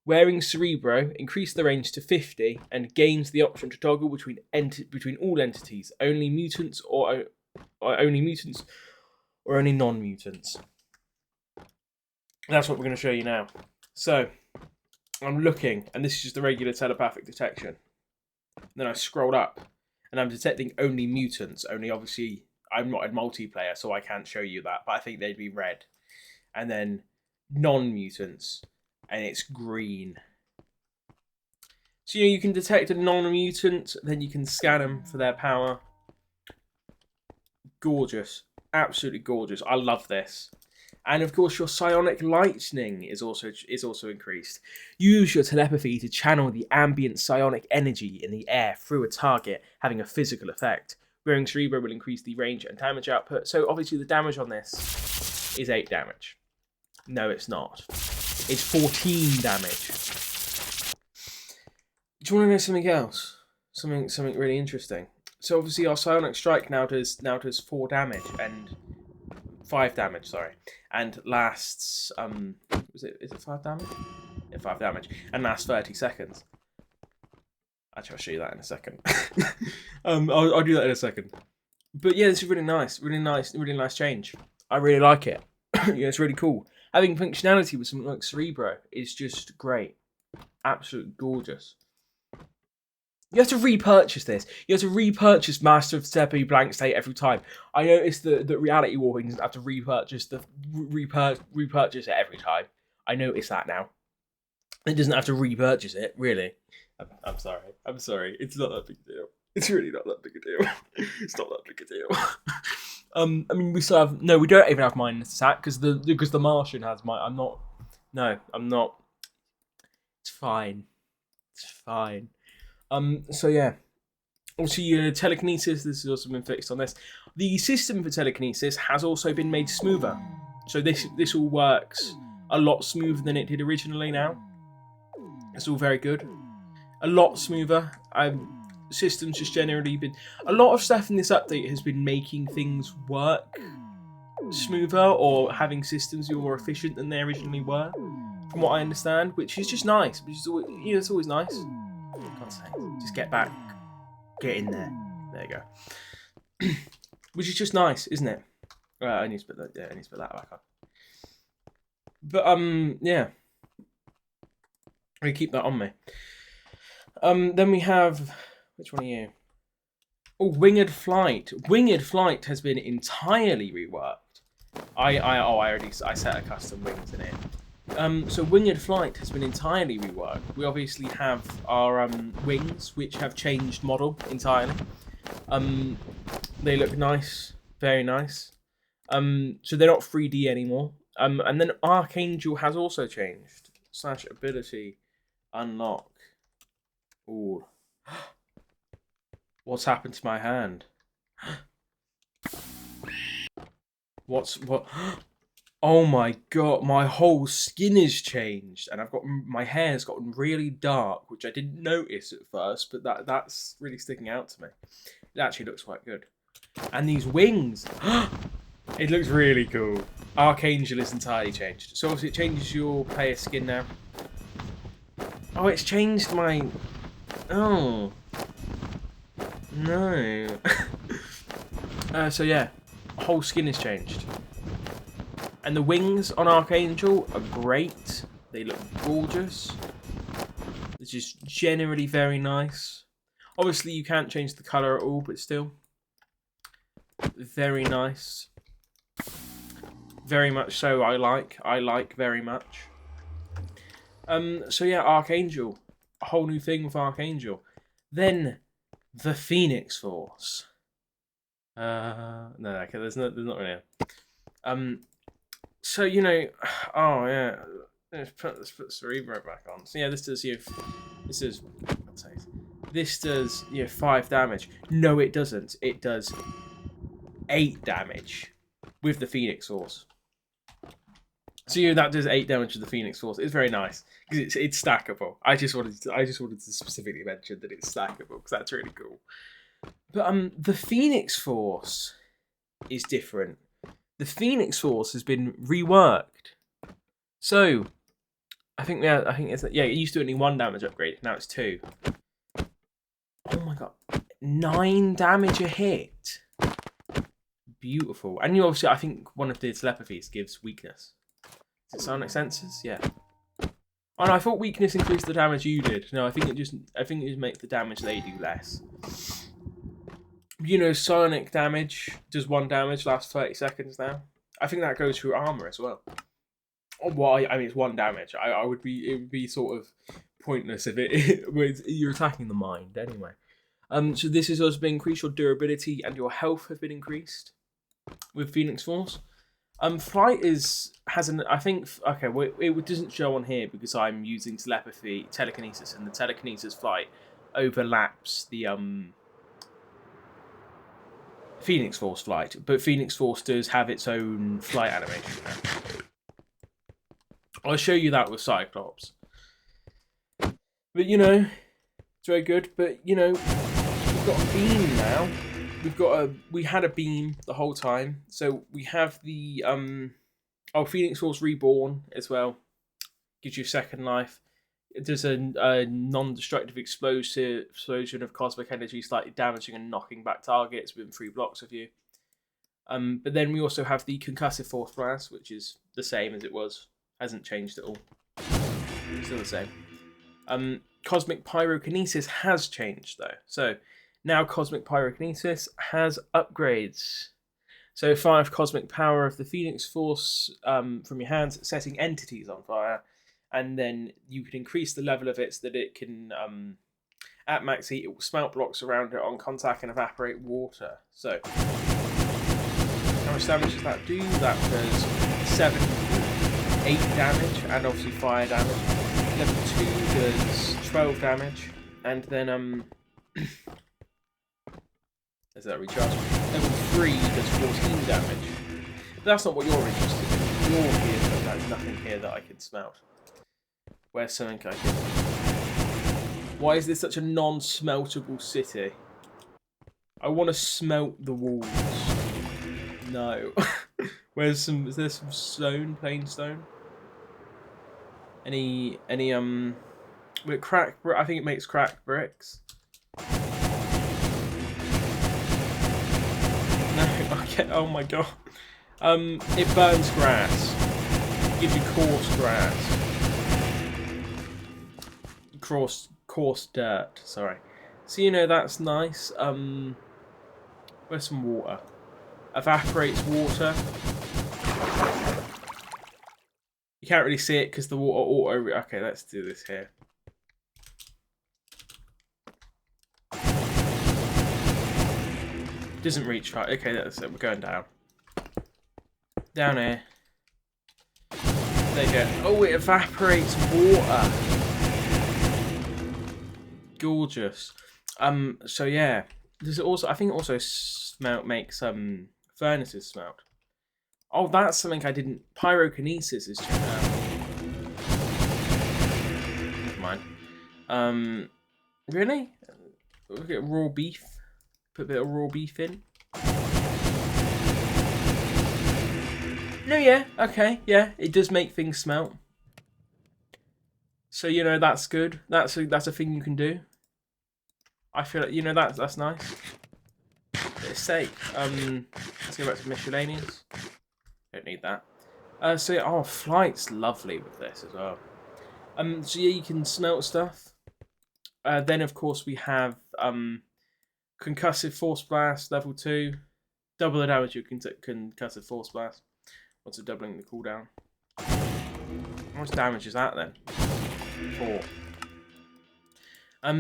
Wearing Cerebro, increase the range to 50 and gains the option to toggle between all entities, only mutants or only non-mutants. That's what we're going to show you now. So, I'm looking, and this is just the regular telepathic detection. Then I scroll up, and I'm detecting only mutants. Only, obviously, I'm not in multiplayer, so I can't show you that, but I think they'd be red. And then non-mutants, and it's green. So, you know, you can detect a non-mutant, then you can scan them for their power. Gorgeous. Absolutely gorgeous. I love this. And of course, your psionic lightning is also increased. Use your telepathy to channel the ambient psionic energy in the air through a target, having a physical effect. Wearing Cerebro will increase the range and damage output. So obviously the damage on this is 8 damage. No, it's not. It's 14 damage. Do you want to know something else? Something really interesting. So obviously our psionic strike now does 4 damage and 5 damage, sorry, and lasts is it 5 damage? Yeah, 5 damage, and lasts 30 seconds. Actually, I'll show you that in a second. I'll do that in a second. But yeah, this is really nice, really nice change. I really like it. Yeah, it's really cool. Having functionality with something like Cerebro is just great, absolutely gorgeous. You have to repurchase this. You have to repurchase Master of Telepathy Blank State every time. I noticed that Reality Warping doesn't have to repurchase it every time. I noticed that now. It doesn't have to repurchase it, really. I'm sorry. I'm sorry. It's not that big a deal. It's really not that big a deal. It's not that big a deal. I mean, we still have... No, we don't even have Mindless Attack because the Martian has my... I'm not... No, I'm not... It's fine. It's fine. So yeah, obviously telekinesis, this has also been fixed on this. The system for telekinesis has also been made smoother. So this all works a lot smoother than it did originally now. It's all very good. A lot smoother. Systems just generally been... A lot of stuff in this update has been making things work smoother, or having systems be more efficient than they originally were, from what I understand, which is just nice. Which is always, you know, it's always nice. God's sake, just get back, get in there. There you go. Which is just nice, isn't it? I need to put that. Yeah, I need to put that back on. But yeah, I keep that on me. Then we have, which one are you? Oh, Winged Flight. Winged Flight has been entirely reworked. I set a custom wings in it. So Winged Flight has been entirely reworked. We obviously have our wings, which have changed model entirely. They look nice, very nice. So they're not 3D anymore. And then Archangel has also changed. / ability unlock. Ooh. What's happened to my hand? What? Oh my god, my whole skin is changed, and my hair's gotten really dark, which I didn't notice at first, but that's really sticking out to me. It actually looks quite good. And these wings, it looks really cool. Archangel is entirely changed. So obviously it changes your player skin now. Oh, it's changed my... Oh. No. So yeah, whole skin is changed. And the wings on Archangel are great. They look gorgeous. It's just generally very nice. Obviously you can't change the colour at all, but still. Very nice. Very much so I like very much. So yeah, Archangel. A whole new thing with Archangel. Then the Phoenix Force. No, okay, there's not really. So you know, oh yeah, let's put Cerebro back on. So yeah, this does this does 5 damage. No, it doesn't. It does 8 damage with the Phoenix Force. So that does 8 damage to the Phoenix Force. It's very nice because it's stackable. I just wanted to specifically mention that it's stackable because that's really cool. But the Phoenix Force is different. The Phoenix Force has been reworked. So I think it used to only 1 damage upgrade. Now it's 2. Oh my god, 9 damage a hit. Beautiful. And obviously, I think one of the telepathies gives weakness. Is it psionic sensors? Yeah. Oh no, I thought weakness increased the damage you did. No, I think it just makes the damage they do less. You know, psionic damage does 1 damage, lasts 30 seconds now. I think that goes through armor as well. Oh, well, I mean, it's 1 damage. It would be sort of pointless if you're attacking the mind anyway. So this is also been increased. Your durability and your health have been increased with Phoenix Force. Flight it doesn't show on here because I'm using telekinesis, and the telekinesis flight overlaps the Phoenix Force flight, but Phoenix Force does have its own flight animation now. I'll show you that with Cyclops. But it's very good. But we've got a beam now. We had a beam the whole time. So we have the Phoenix Force Reborn as well. Gives you second life. There's a non-destructive explosion of cosmic energy, slightly damaging and knocking back targets within 3 blocks of you. But then we also have the concussive force blast, which is the same as it was. Hasn't changed at all. Still the same. Cosmic Pyrokinesis has changed though. So now Cosmic Pyrokinesis has upgrades. So 5 Cosmic Power of the Phoenix Force from your hands, setting entities on fire. And then you can increase the level of it so that it can, at max heat, it will smelt blocks around it on contact and evaporate water. So, how much damage does that do? That does 8 damage, and obviously fire damage. Level 2 does 12 damage, and then, is that recharge? Level 3 does 14 damage. But that's not what you're interested in. You're here, but there's nothing here that I can smelt. Where's something I can... Why is this such a non-smeltable city? I want to smelt the walls. No. Is there some stone, plain stone? Any with I think it makes cracked bricks. No, okay, oh my god. It burns grass. Gives you coarse grass. Coarse dirt, sorry. So you know that's nice. Where's some water? Evaporates water. You can't really see it because the water auto. Okay, let's do this here. Doesn't reach far. Okay, that's it. We're going down. Down here. There you go. Oh, it evaporates water. Gorgeous. So yeah. There's also, I think it also makes furnaces smelt. Oh, that's something I didn't. Pyrokinesis is. Never mind. Really? Look at raw beef. Put a bit of raw beef in. No, yeah, okay, yeah, it does make things smelt. So you know that's good. That's a thing you can do. I feel like that's nice. It's safe. Let's go back to Miscellaneous. Don't need that. So yeah, oh, flight's lovely with this as well. So yeah, you can smelt stuff. Then of course we have concussive force blast level 2. Double the damage you can concussive force blast. What's it doubling the cooldown? How much damage is that then? 4.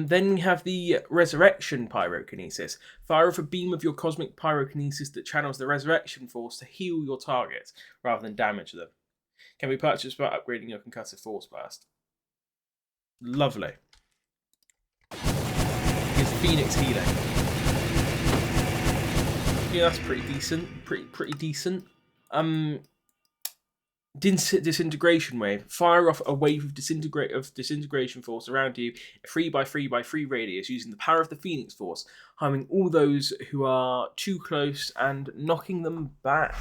Then we have the Resurrection Pyrokinesis. Fire off a beam of your cosmic pyrokinesis that channels the Resurrection Force to heal your targets, rather than damage them. Can be purchased by upgrading your Concussive Force Blast. Lovely. It's Phoenix Healing. Yeah, that's pretty decent. Pretty decent. Disintegration wave. Fire off a wave of disintegration force around you, a 3x3x3 radius, using the power of the Phoenix Force, harming all those who are too close and knocking them back.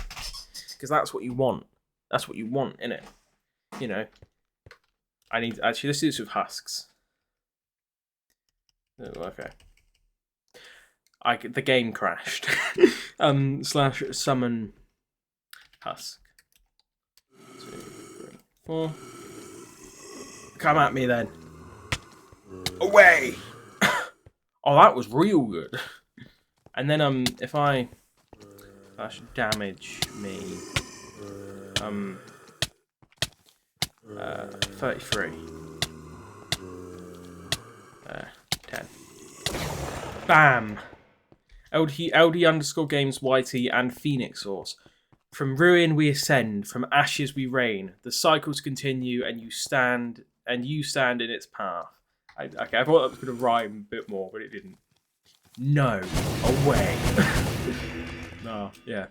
Because that's what you want. That's what you want, innit? You know. Let's do this with husks. Oh, okay. The game crashed. / summon husk. 2, 3, 4. Come at me then. Away! Oh, that was real good. And then if that should damage me. 33. 10. Bam! LD_games YT and Phoenix Source. From ruin we ascend, from ashes we reign. The cycles continue, and you stand in its path. Okay, I thought that was going to rhyme a bit more, but it didn't. No, away. No, yeah.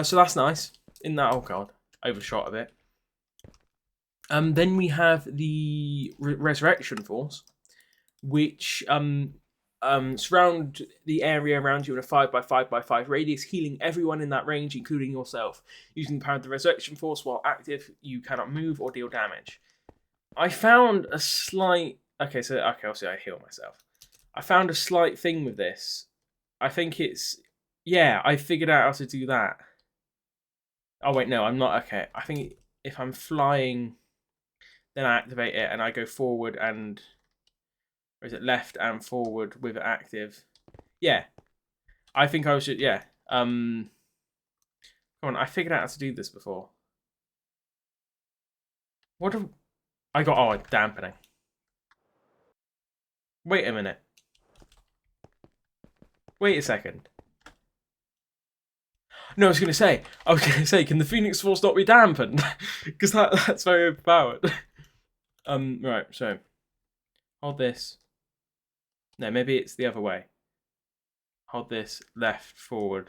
So that's nice. In that, oh god, overshot a bit. Then we have the Resurrection Force, which surround the area around you in a 5x5x5 radius, healing everyone in that range, including yourself. Using the power of the Resurrection Force while active, you cannot move or deal damage. I found a slight... Okay, obviously I heal myself. I found a slight thing with this. I think it's... Yeah, I figured out how to do that. Oh wait, no, I'm not... Okay, I think if I'm flying, then I activate it and I go forward and... Or is it left and forward with it active? Yeah. I think I should, yeah. Come on, I figured out how to do this before. What have... I got, oh, dampening. Wait a minute. Wait a second. No, I was going to say, can the Phoenix Force not be dampened? Because that's very overpowered. Right, so. Hold this. No, maybe it's the other way. Hold this, left, forward.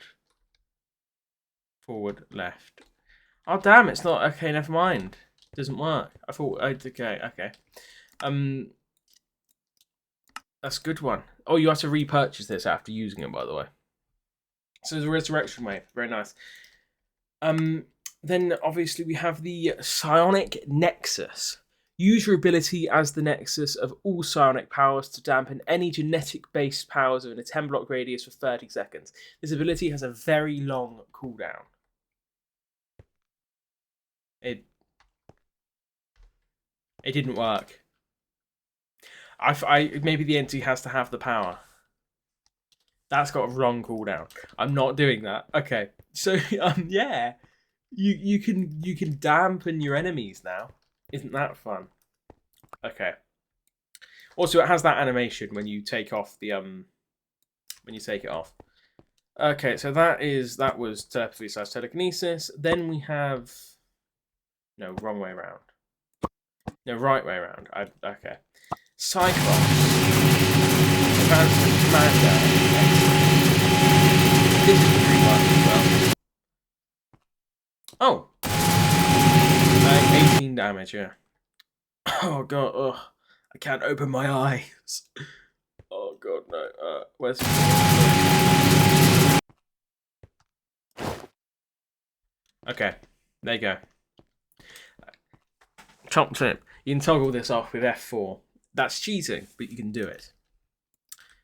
Forward, left. Oh, damn, it's not. Okay, never mind. Doesn't work. I thought, okay. That's a good one. Oh, you have to repurchase this after using it, by the way. So the Resurrection Wave, very nice. Then obviously we have the Psionic Nexus. Use your ability as the nexus of all psionic powers to dampen any genetic-based powers within a 10-block radius for 30 seconds. This ability has a very long cooldown. It didn't work. Maybe the entity has to have the power. That's got a wrong cooldown. I'm not doing that. Okay, so yeah, you can dampen your enemies now. Isn't that fun? Okay. Also, it has that animation when you take off the when you take it off. Okay, so that was Telepathy / Telekinesis. Then we have no, wrong way around. No, right way around. Okay. Cyclops. Advancement Commander. This is pretty much as well. Oh. 18 damage, yeah. Oh god, ugh. I can't open my eyes. Oh god, no. Where's... Okay, there you go. Top tip. You can toggle this off with F4. That's cheating, but you can do it.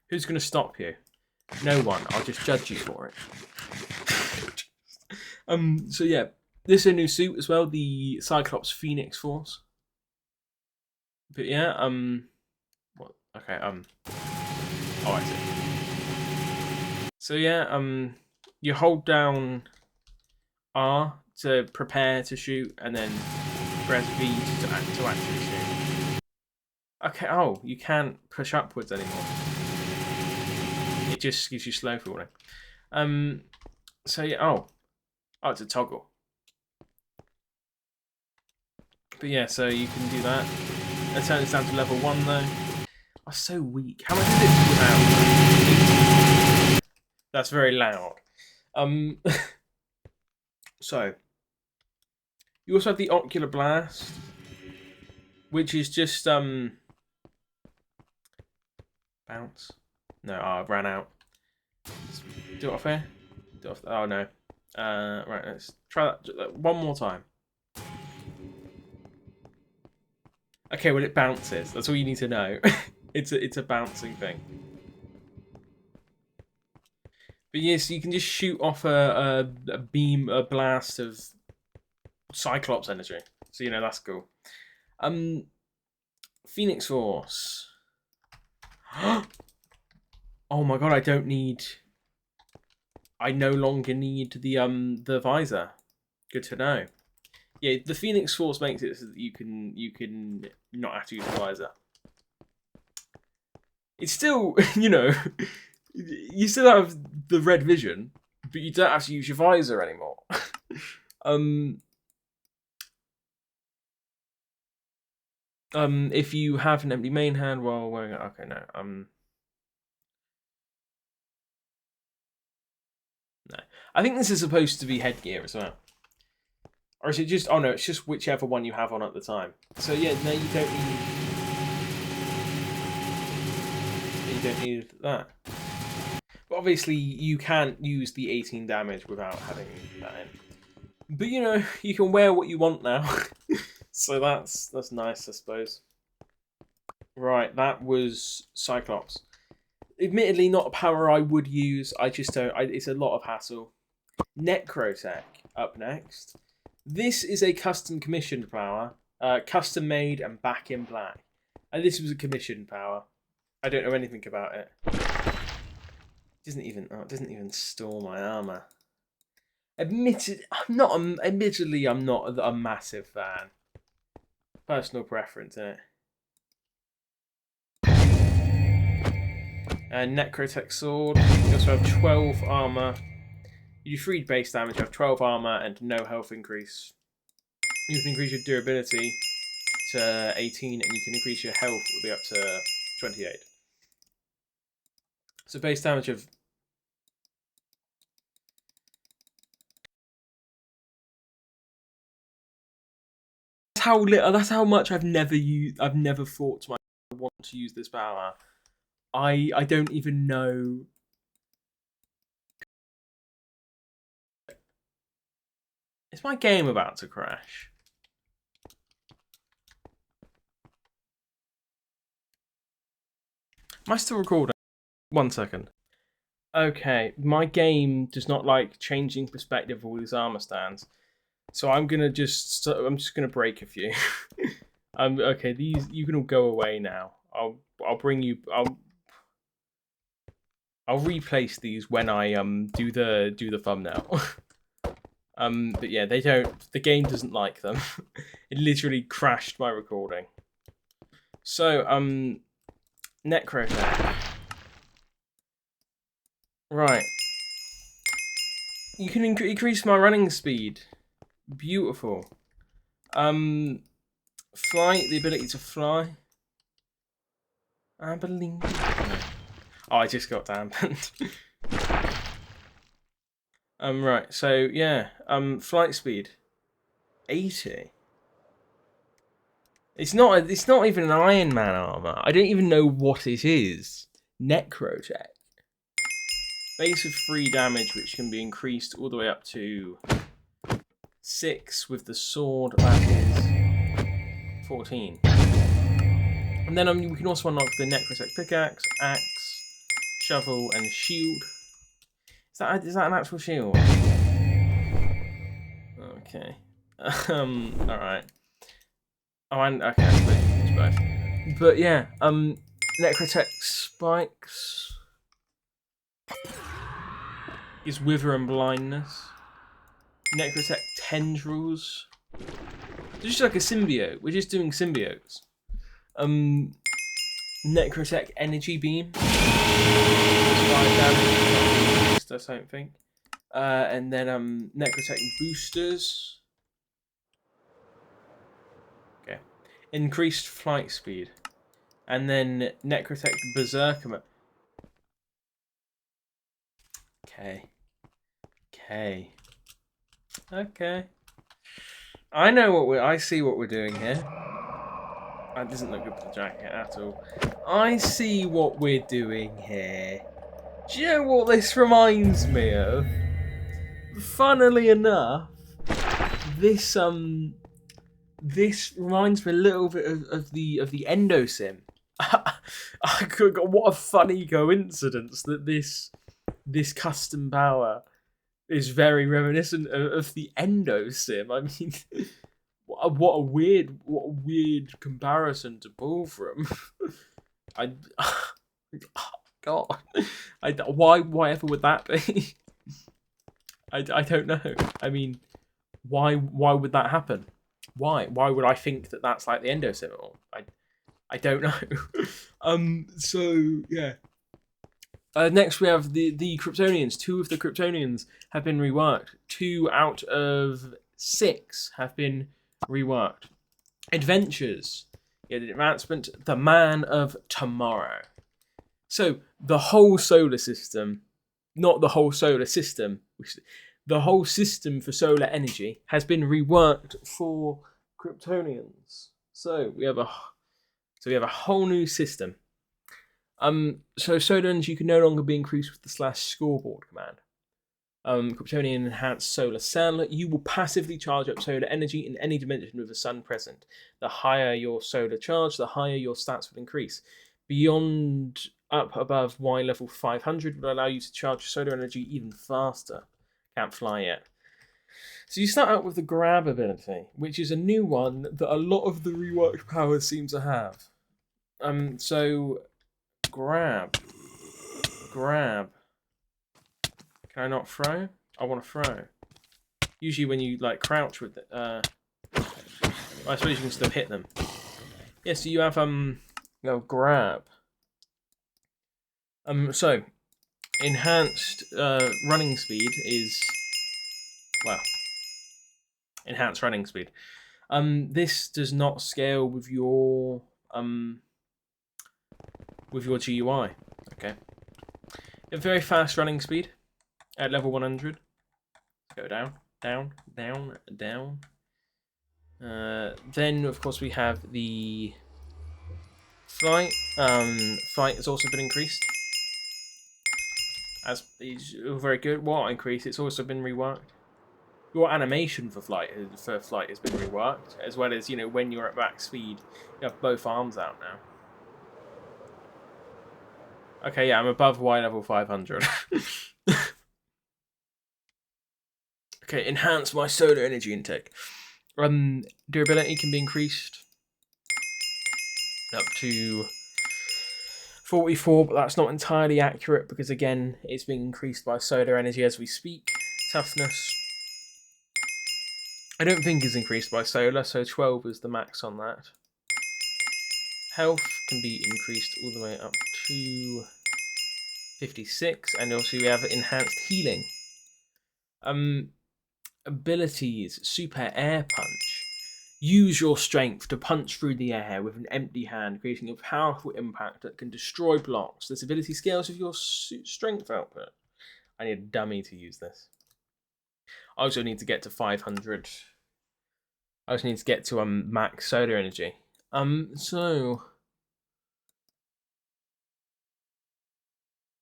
Who's going to stop you? No one. I'll just judge you for it. So yeah, this is a new suit as well, the Cyclops Phoenix Force. But yeah, what? Okay, oh, I see. So yeah, you hold down R to prepare to shoot, and then press V to actually shoot. Okay, oh, you can't push upwards anymore. It just gives you slow falling. So yeah, oh, it's a toggle. But yeah, so you can do that. Let's turn this down to level 1 though. I'm so weak. How much is it without? That's very loud. So you also have the Ocular Blast, which is just bounce. No, I ran out. Let's do it off here. Do it off. Oh no. Right, let's try that one more time. Okay, well it bounces. That's all you need to know. It's a bouncing thing. But yes, you can just shoot off a beam, a blast of Cyclops energy. So you know that's cool. Phoenix Force. Oh my god, I no longer need the visor. Good to know. Yeah, the Phoenix Force makes it so that you can not have to use the visor. It's still, you know, you still have the red vision, but you don't have to use your visor anymore. If you have an empty main hand while wearing it, okay, no, no. I think this is supposed to be headgear as well. Or is it just, oh no, it's just whichever one you have on at the time. So yeah, no, you don't need that. But obviously you can't use the 18 damage without having that in. But you know, you can wear what you want now. So that's nice, I suppose. Right, that was Cyclops. Admittedly, not a power I would use. I just don't. It's a lot of hassle. Necrotech up next. This is a custom commissioned power, custom made and back in black. And this was a commissioned power. I don't know anything about it. It doesn't even store my armor. Admittedly, I'm not a massive fan. Personal preference, innit? Necrotech sword. You also have 12 armor. You do 3 base damage, you have 12 armor, and no health increase. You can increase your durability to 18, and you can increase your health all the way up to 28. So base damage of... That's how much I've never thought to myself I want to use this power. I don't even know. Is my game about to crash? Am I still recording? 1 second. Okay, my game does not like changing perspective of all these armor stands, so I'm just gonna break a few. Okay, these you can all go away now. I'll bring you. I'll replace these when I do the thumbnail. But yeah, they don't. The game doesn't like them. It literally crashed my recording. So Necrotech. Right. You can increase my running speed. Beautiful. Flight, the ability to fly. I believe. Oh, I just got dampened. Right. So yeah. Flight speed. 80. It's not even an Iron Man armor. I don't even know what it is. Necrotech. Base of 3 damage, which can be increased all the way up to 6 with the sword. That is 14. And then we can also unlock the Necrotech pickaxe, axe, shovel, and shield. Is that an actual shield? Okay. All right. Oh, and okay, I suppose you can use both. But yeah, Necrotech spikes is wither and blindness. Necrotech tendrils. It's just like a symbiote. We're just doing symbiotes. Necrotech energy beam. 5 damage. I don't think. And then Necrotech boosters. Okay. Increased flight speed. And then Necrotech berserker. Okay. I know what I see what we're doing here. That doesn't look good for the jacket at all. I see what we're doing here. Do you know what this reminds me of? Funnily enough, this reminds me a little bit of the Endosim. What a funny coincidence that this custom power is very reminiscent of the Endosim. I mean, what a weird comparison to pull from. God, why ever would that be? I don't know. I mean, why would that happen? Why would I think that that's like the Endosim? I don't know. So yeah. Next we have the Kryptonians. 2 of the Kryptonians have been reworked. 2 out of 6 have been reworked. Adventures. Yeah, the advancement. The Man of Tomorrow. So the whole solar system, not the whole solar system, the whole system for solar energy has been reworked for Kryptonians. So we have a whole new system. So solar energy can no longer be increased with the /scoreboard command. Kryptonian enhanced solar cell. You will passively charge up solar energy in any dimension with the sun present. The higher your solar charge, the higher your stats will increase. Beyond up above Y level 500 will allow you to charge solar energy even faster. Can't fly yet. So you start out with the grab ability, which is a new one that a lot of the reworked powers seem to have. So grab. Can I not throw? I want to throw. Usually when you like crouch with it, I suppose you can still hit them. Yeah, so you have grab. So enhanced running speed is enhanced running speed. This does not scale with your GUI. Okay. You have very fast running speed at level 100. Go down. Then of course we have the Flight. Flight has also been increased. As is very good. What increase? It's also been reworked. Your animation for flight has been reworked, as well as, you know, when you're at max speed, you have both arms out now. Okay, yeah, I'm above Y level 500. Okay, enhance my solar energy intake. Durability can be increased up to 44, but that's not entirely accurate because, again, it's being increased by solar energy as we speak. Toughness, I don't think is increased by solar, so 12 is the max on that. Health can be increased all the way up to 56, and also we have enhanced healing. Abilities, super air punch. Use your strength to punch through the air with an empty hand, creating a powerful impact that can destroy blocks. This ability scales with your strength output. I need a dummy to use this. I also need to get to 500. I also need to get to max solar energy. So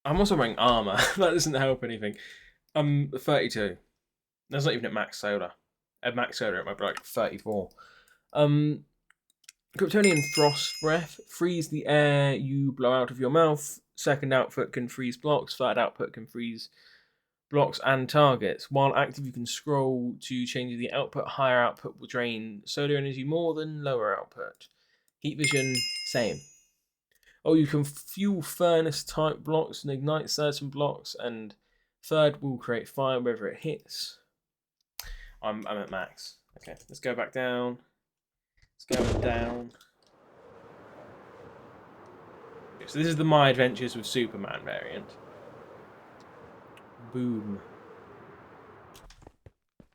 I'm also wearing armor. That doesn't help anything. 32. That's not even at max solar. At max solar, it might be like 34. Kryptonian Frost Breath. Freeze the air you blow out of your mouth. Second output can freeze blocks. Third output can freeze blocks and targets. While active, you can scroll to change the output. Higher output will drain solar energy more than lower output. Heat vision, same. Oh, you can fuel furnace type blocks and ignite certain blocks, and third will create fire wherever it hits. I'm at max. Okay, let's go back down. Let's go down. Okay, so this is the My Adventures with Superman variant. Boom.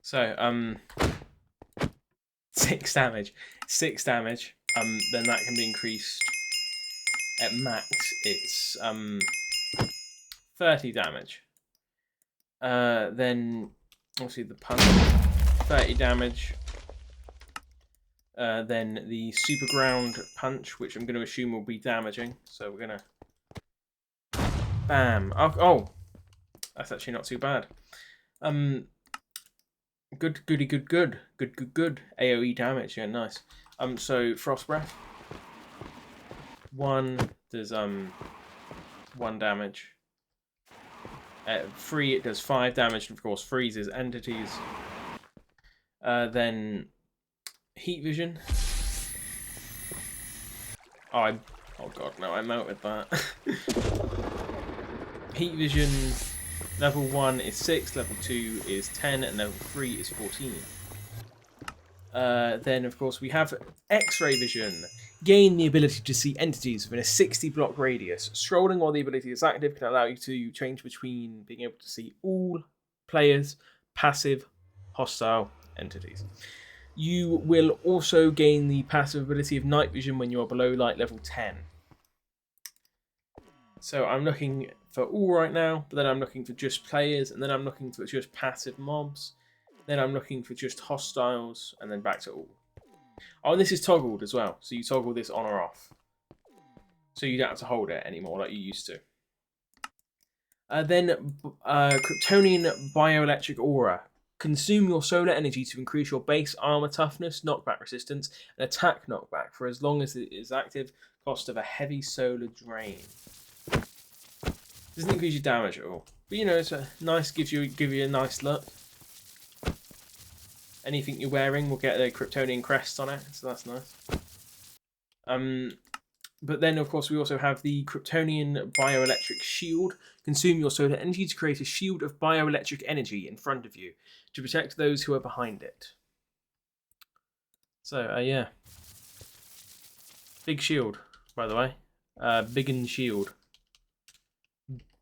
So, 6 damage. 6 damage. Then that can be increased. At max, it's 30 damage. Then obviously the punch, 30 damage. Then the super ground punch, which I'm going to assume will be damaging. So we're going to bam. Oh, that's actually not too bad. Good. AOE damage, yeah, nice. So Frost Breath. 1 does 1 damage. 3 it does 5 damage, and of course freezes entities. Then Heat Vision. Oh god, no, I melted that. Heat Vision, level 1 is 6, level 2 is 10, and level 3 is 14. Then, of course, we have X-Ray Vision. Gain the ability to see entities within a 60-block radius. Scrolling while the ability is active can allow you to change between being able to see all players, passive, hostile entities. You will also gain the passive ability of Night Vision when you are below light level 10. So I'm looking for all right now, but then I'm looking for just players, and then I'm looking for just passive mobs. Then I'm looking for just hostiles, and then back to all. Oh, and this is toggled as well, so you toggle this on or off. So you don't have to hold it anymore like you used to. Then Kryptonian Bioelectric Aura. Consume your solar energy to increase your base armor toughness, knockback resistance, and attack knockback for as long as it is active. Cost of a heavy solar drain. Doesn't increase your damage at all, but you know, it's a nice, give you a nice look. Anything you're wearing will get a Kryptonian crest on it, so that's nice. But then, of course, we also have the Kryptonian Bioelectric Shield. Consume your solar energy to create a shield of bioelectric energy in front of you to protect those who are behind it. So, yeah. Big shield, by the way. Biggin shield.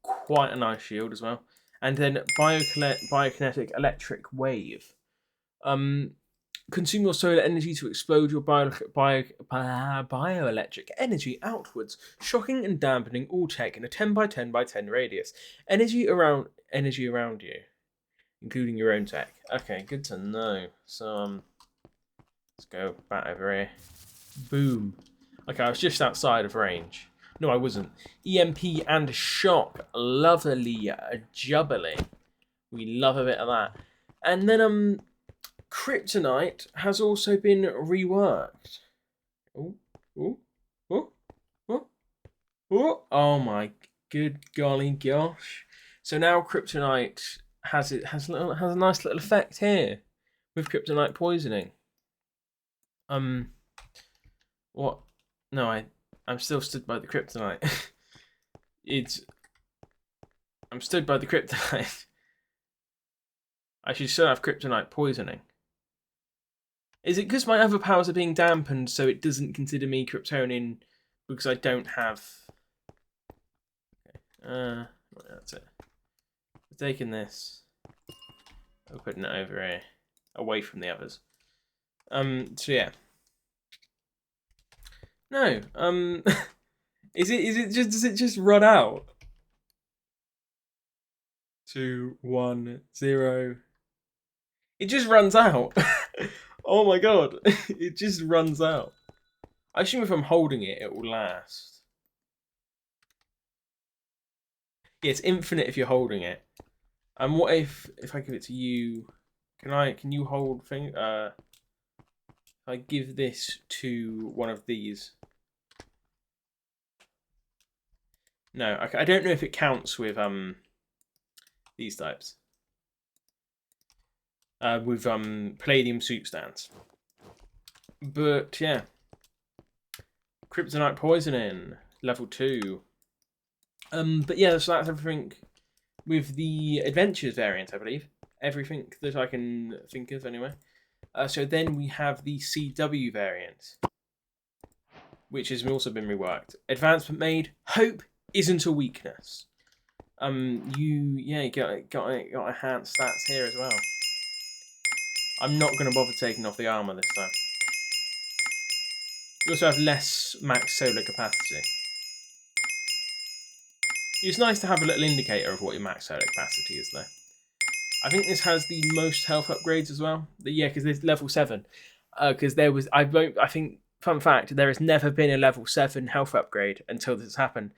Quite a nice shield as well. And then Biokinetic Electric Wave. Consume your solar energy to explode your bioelectric energy outwards, shocking and dampening all tech in a 10 by 10 by 10 radius. Energy around you, including your own tech. Okay, good to know. So let's go back over here. Boom. Okay, I was just outside of range. No, I wasn't. EMP and shock. Lovely jubbly. We love a bit of that. And then Kryptonite has also been reworked. Oh, oh, oh, oh, oh. Oh my good golly gosh. So now Kryptonite has a nice little effect here with Kryptonite poisoning. What? No, I'm still stood by the Kryptonite. I'm stood by the Kryptonite. I should still have Kryptonite poisoning. Is it because my other powers are being dampened, so it doesn't consider me Kryptonian because I don't have? Okay. That's it. We're taking this. We're putting it over here, away from the others. So yeah. No. Does it just run out? 2, 1, 0. It just runs out. Oh my god. It just runs out. I assume if I'm holding it, it will last. Yeah, it's infinite if you're holding it. And what if I give it to you? Can you hold thing? If I give this to one of these. No, I don't know if it counts with these types. With Palladium suit stands. But yeah. Kryptonite poisoning, level 2. But yeah, so that's everything with the adventures variant, I believe. Everything that I can think of anyway. So then we have the CW variant, which has also been reworked. Advancement made. Hope isn't a weakness. You got enhanced stats here as well. I'm not going to bother taking off the armor this time. You also have less max solar capacity. It's nice to have a little indicator of what your max solar capacity is, though. I think this has the most health upgrades as well. Yeah, because there's level 7. Because there was, I think, fun fact, there has never been a level 7 health upgrade until this has happened.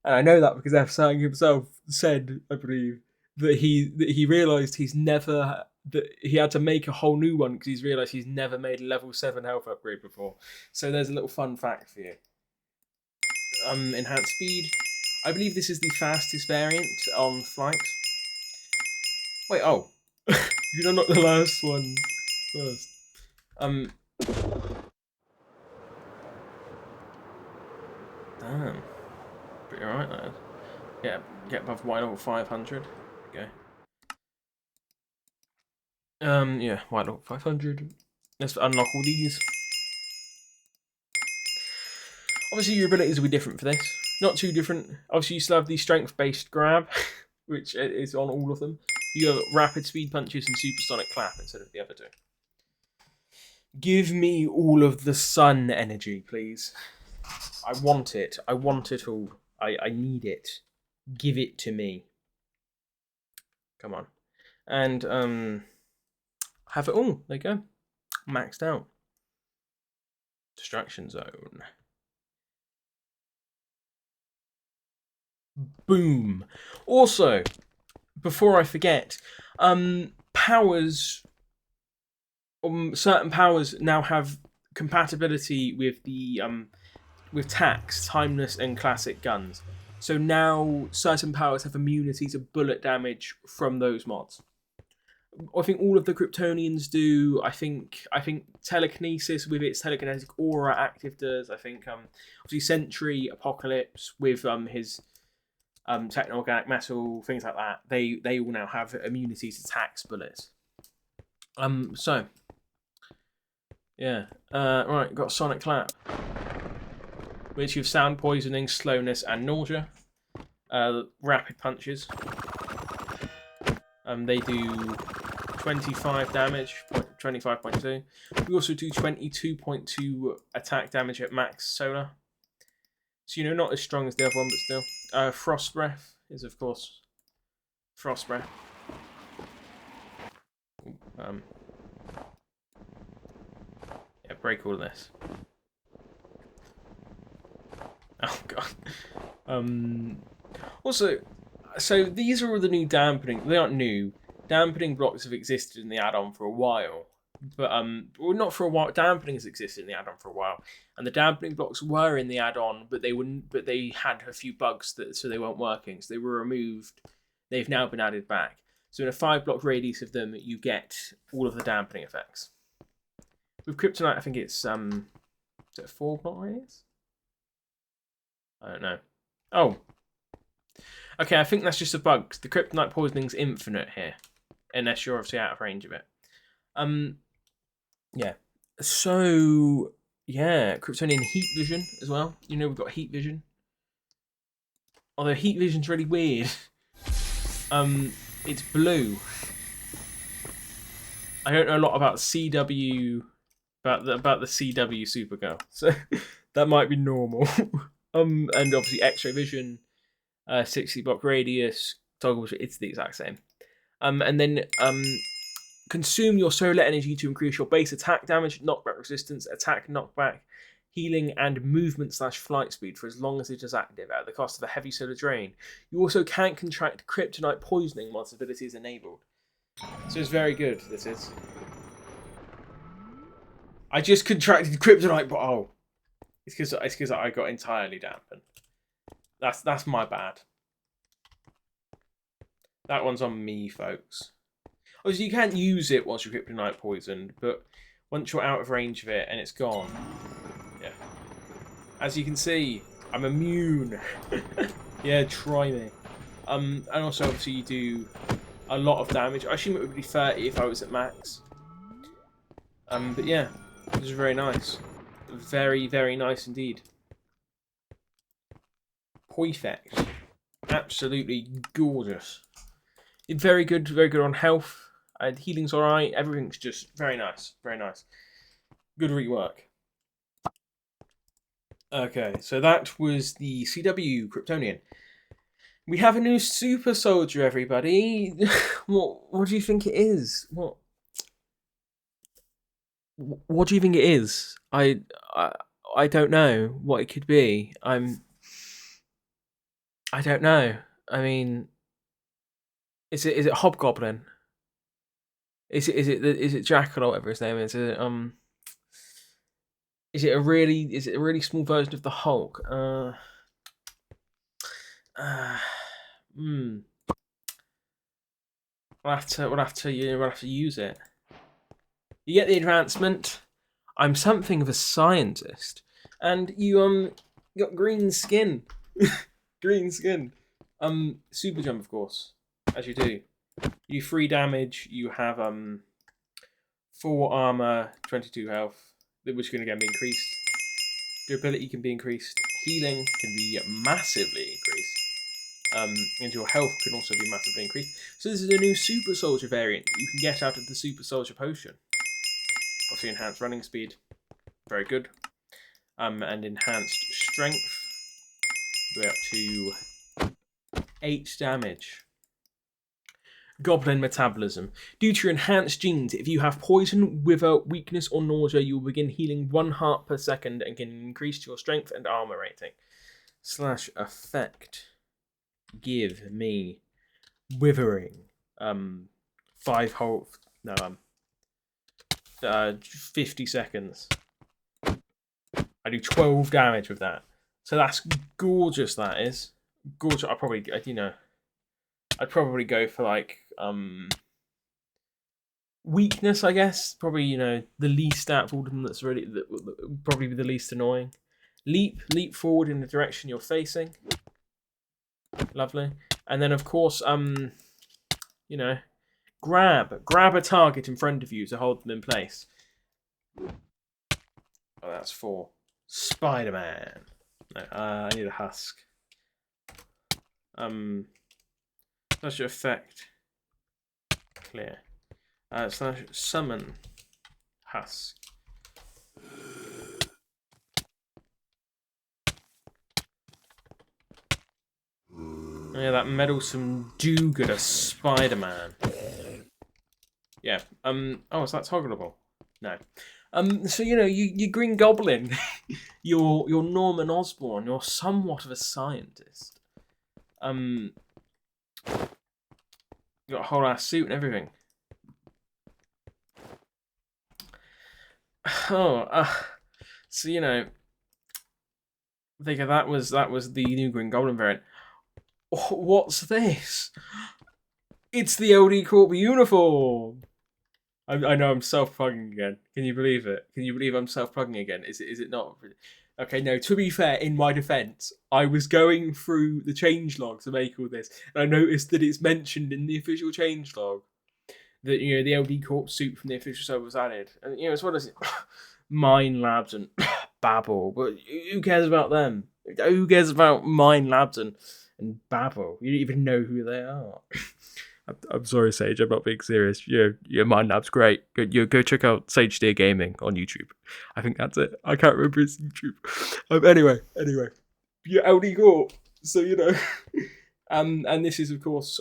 And I know that because FSang himself said, I believe, that he realised that he had to make a whole new one because he's realised he's never made a level 7 health upgrade before. So there's a little fun fact for you. Enhanced speed. I believe this is the fastest variant on flight. Wait, oh. You know, not the last one first. Damn. Pretty alright, that is. Yeah, get above white level 500. Okay. Yeah, white level 500. Let's unlock all these. Obviously, your abilities will be different for this. Not too different. Obviously, you still have the strength-based grab, which is on all of them. You have rapid speed punches and supersonic clap instead of the other two. Give me all of the sun energy, please. I want it. I want it all. I need it. Give it to me. Come on. And have it all. There you go. Maxed out. Distraction zone. Boom. Also, before I forget, powers. Certain powers now have compatibility with the with tax, timeless, and classic guns. So now certain powers have immunity to bullet damage from those mods. I think all of the Kryptonians do. I think Telekinesis with its telekinetic aura active does. I think obviously Sentry, Apocalypse with his techno-organic metal, things like that. They all now have immunity to tax bullets. So yeah, right. Got Sonic Clap, which with sound poisoning, slowness, and nausea. Rapid punches. They do 25 damage, 25.2. We also do 22.2 attack damage at max solar. So, you know, not as strong as the other one, but still. Frost Breath is, of course, Frost Breath. Yeah, break all of this. Oh god. Also, so these are all the new dampening. They aren't new. Dampening blocks have existed in the add-on for a while, but well, not for a while. Dampening has existed in the add-on for a while, and the dampening blocks were in the add-on, but they wouldn't. But they had a few bugs so they weren't working. So they were removed. They've now been added back. So in a 5-block radius of them, you get all of the dampening effects. With Kryptonite, I think it's is it a 4-block radius? I don't know. Oh. Okay, I think that's just a bug. The Kryptonite poisoning's infinite here. Unless you're obviously out of range of it. Yeah. So, yeah, Kryptonian heat vision as well. You know we've got heat vision. Although heat vision's really weird. It's blue. I don't know a lot about CW, about the CW Supergirl. So, that might be normal. And obviously X-ray vision. 60-block radius, toggle, it's the exact same. And then consume your solar energy to increase your base attack damage, knockback resistance, attack knockback, healing, and movement/flight speed for as long as it is active at the cost of a heavy solar drain. You also can't contract kryptonite poisoning once the ability is enabled. So it's very good, this is. I just contracted kryptonite, but oh. It's because I got entirely dampened. That's my bad. That one's on me, folks. Obviously, you can't use it whilst you're kryptonite poisoned, but once you're out of range of it and it's gone, yeah. As you can see, I'm immune. Yeah, try me. And also, obviously, you do a lot of damage. I assume it would be 30 if I was at max. But yeah, it was very nice. Very, very nice indeed. Perfect. Absolutely gorgeous. Very good on health. Healing's alright. Everything's just very nice. Very nice. Good rework. Okay, so that was the CW Kryptonian. We have a new super soldier, everybody. What do you think it is? What do you think it is? I don't know what it could be. I don't know. I mean, is it Hobgoblin? Is it Jackal or whatever his name is? Is it a really small version of the Hulk? We'll have to use it. You get the advancement. I'm something of a scientist, and you got green skin. Green skin. Super jump, of course, as you do. You 3 damage. You have 4 armor, 22 health, which can again be increased. Durability can be increased. Healing can be massively increased. And your health can also be massively increased. So this is a new Super Soldier variant that you can get out of the Super Soldier Potion. Obviously enhanced running speed, very good. And enhanced strength. Way up to 8 damage. Goblin metabolism. Due to your enhanced genes, if you have poison, wither, weakness, or nausea, you will begin healing 1 heart per second and can increase your strength and armor rating. /effect. Give me withering. 50 seconds. I do 12 damage with that. So that's gorgeous, that is. Gorgeous. I'd probably go for like weakness, I guess. Probably, the least out of all of them that's really probably be the least annoying. Leap forward in the direction you're facing. Lovely. And then of course, grab a target in front of you to hold them in place. Oh, that's 4. Spider-Man. No, I need a husk. That's your effect. Clear. / summon husk. Yeah, that meddlesome do-gooder Spider-Man. Yeah. Oh, is that toggleable? No. So you Green Goblin. You're Norman Osborn. You're somewhat of a scientist. You got a whole ass suit and everything. Oh, so you know, think of that was the new Green Goblin variant. Oh, what's this? It's the LD Corp uniform. I know I'm self-plugging again. Can you believe it? Can you believe I'm self-plugging again? Is it not? Okay, no, to be fair, in my defense, I was going through the changelog to make all this, and I noticed that it's mentioned in the official changelog that, you know, the LD Corp suit from the official server was added. And, you know, as well as Mine Labs and Babel, but who cares about them? Who cares about Mine Labs and Babel? You don't even know who they are. I'm sorry, Sage. I'm not being serious. Your Mind Lab's great. Go check out Sage Deer Gaming on YouTube. I think that's it. I can't remember his YouTube. Anyway, your LD Corp. So you know, and this is of course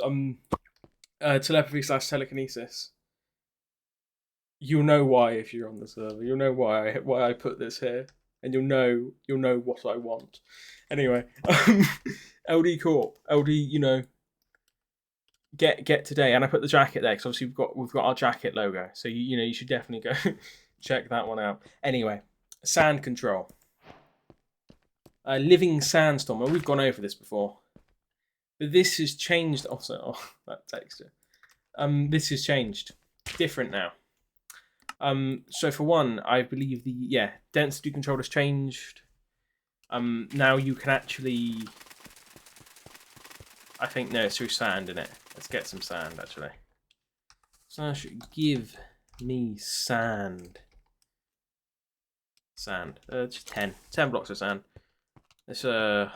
telepathy / telekinesis. You'll know why if you're on the server. You'll know why I put this here, and you'll know what I want. Anyway, LD Corp, LD, you know. Get today, and I put the jacket there because obviously we've got our jacket logo, so you should definitely go check that one out. Anyway, sand control, living sandstorm. Well, we've gone over this before, but this has changed. Also, that texture. This has changed, different now. So for one, I believe the density control has changed. Now you can actually, I think no, it's through sand, isn't it? Let's get some sand, actually. Slash give me sand. Sand. Just 10. 10 blocks of sand. It's 1,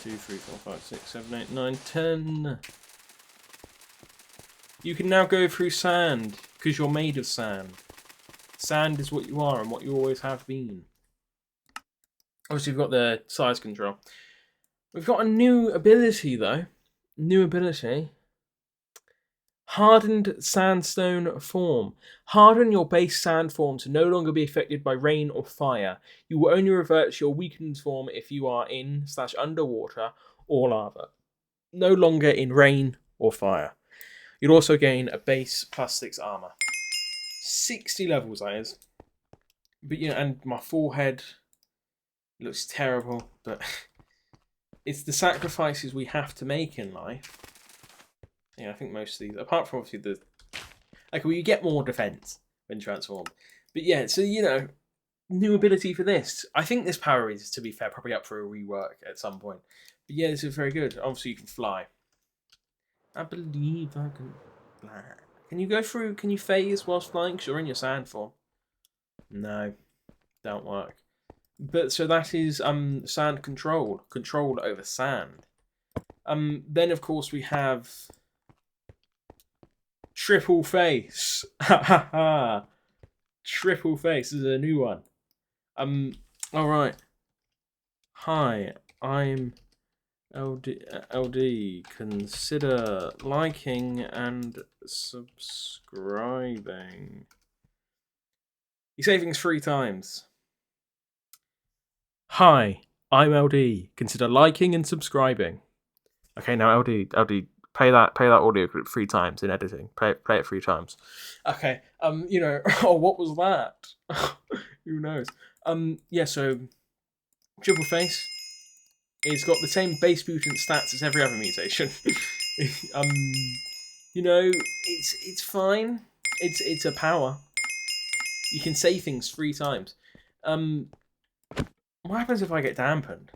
2, 3, 4, 5, 6, 7, 8, 9, 10. You can now go through sand because you're made of sand. Sand is what you are and what you always have been. Obviously, we've got the size control. We've got a new ability, though. New ability. Hardened sandstone form. Harden your base sand form to no longer be affected by rain or fire. You will only revert to your weakened form if you are in / underwater or lava. No longer in rain or fire. You'll also gain a base +6 armor. 60 levels, that is. But and my forehead looks terrible, but it's the sacrifices we have to make in life. Yeah, I think most of these, apart from obviously well, you get more defense when transformed. But yeah, so new ability for this. I think this power is, to be fair, probably up for a rework at some point. But yeah, this is very good. Obviously, you can fly. I believe I can fly. Can you go through? Can you phase whilst flying? Because you're in your sand form. No, don't work. But so that is sand control over sand. Then of course we have triple face. Triple face is a new one. All right. Hi, I'm LD. Consider liking and subscribing. You say things 3 times. Hi, I'm LD. Consider liking and subscribing. Okay, now LD, play that audio clip 3 times in editing. Play it 3 times. Okay. Oh, what was that? Who knows? Yeah. So, triple face. It's got the same base mutant stats as every other mutation. It's fine. It's a power. You can say things 3 times. What happens if I get dampened?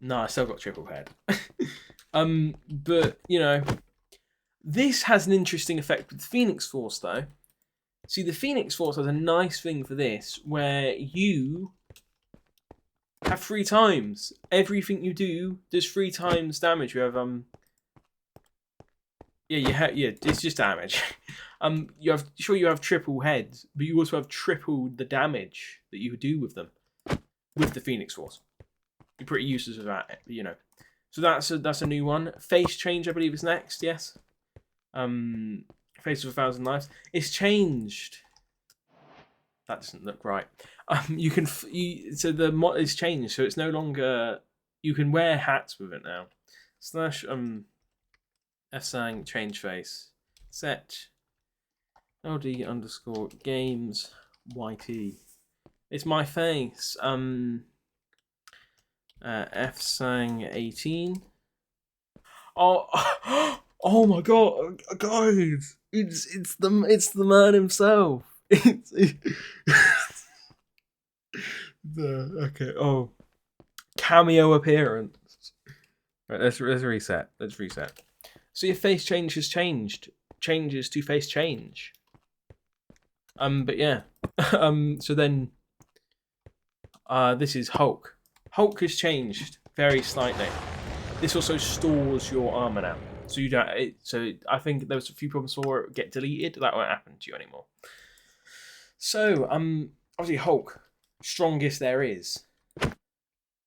No, I still got triple head. But this has an interesting effect with Phoenix Force, though. See, the Phoenix Force has a nice thing for this, where you have 3 times. Everything you do does 3 times damage. You have it's just damage. You have triple heads, but you also have triple the damage that you do with them with the Phoenix Force. You're pretty useless with that, So that's a new one. Face change, I believe, is next. Yes. Face of 1,000 lives. It's changed. That doesn't look right. You can so the mod is changed, so it's no longer you can wear hats with it now. Slash FSang change face set LD underscore games YT. It's my face. FSang18. Oh, oh my god, guys! It's the man himself. Okay. Oh, cameo appearance. Right, let's reset. Let's reset. So your face change has changed. Changes to face change. But yeah. So then, this is Hulk. Hulk has changed very slightly. This also stores your armor now, so you don't. I think there was a few problems for it get deleted. That won't happen to you anymore. So obviously Hulk, strongest there is.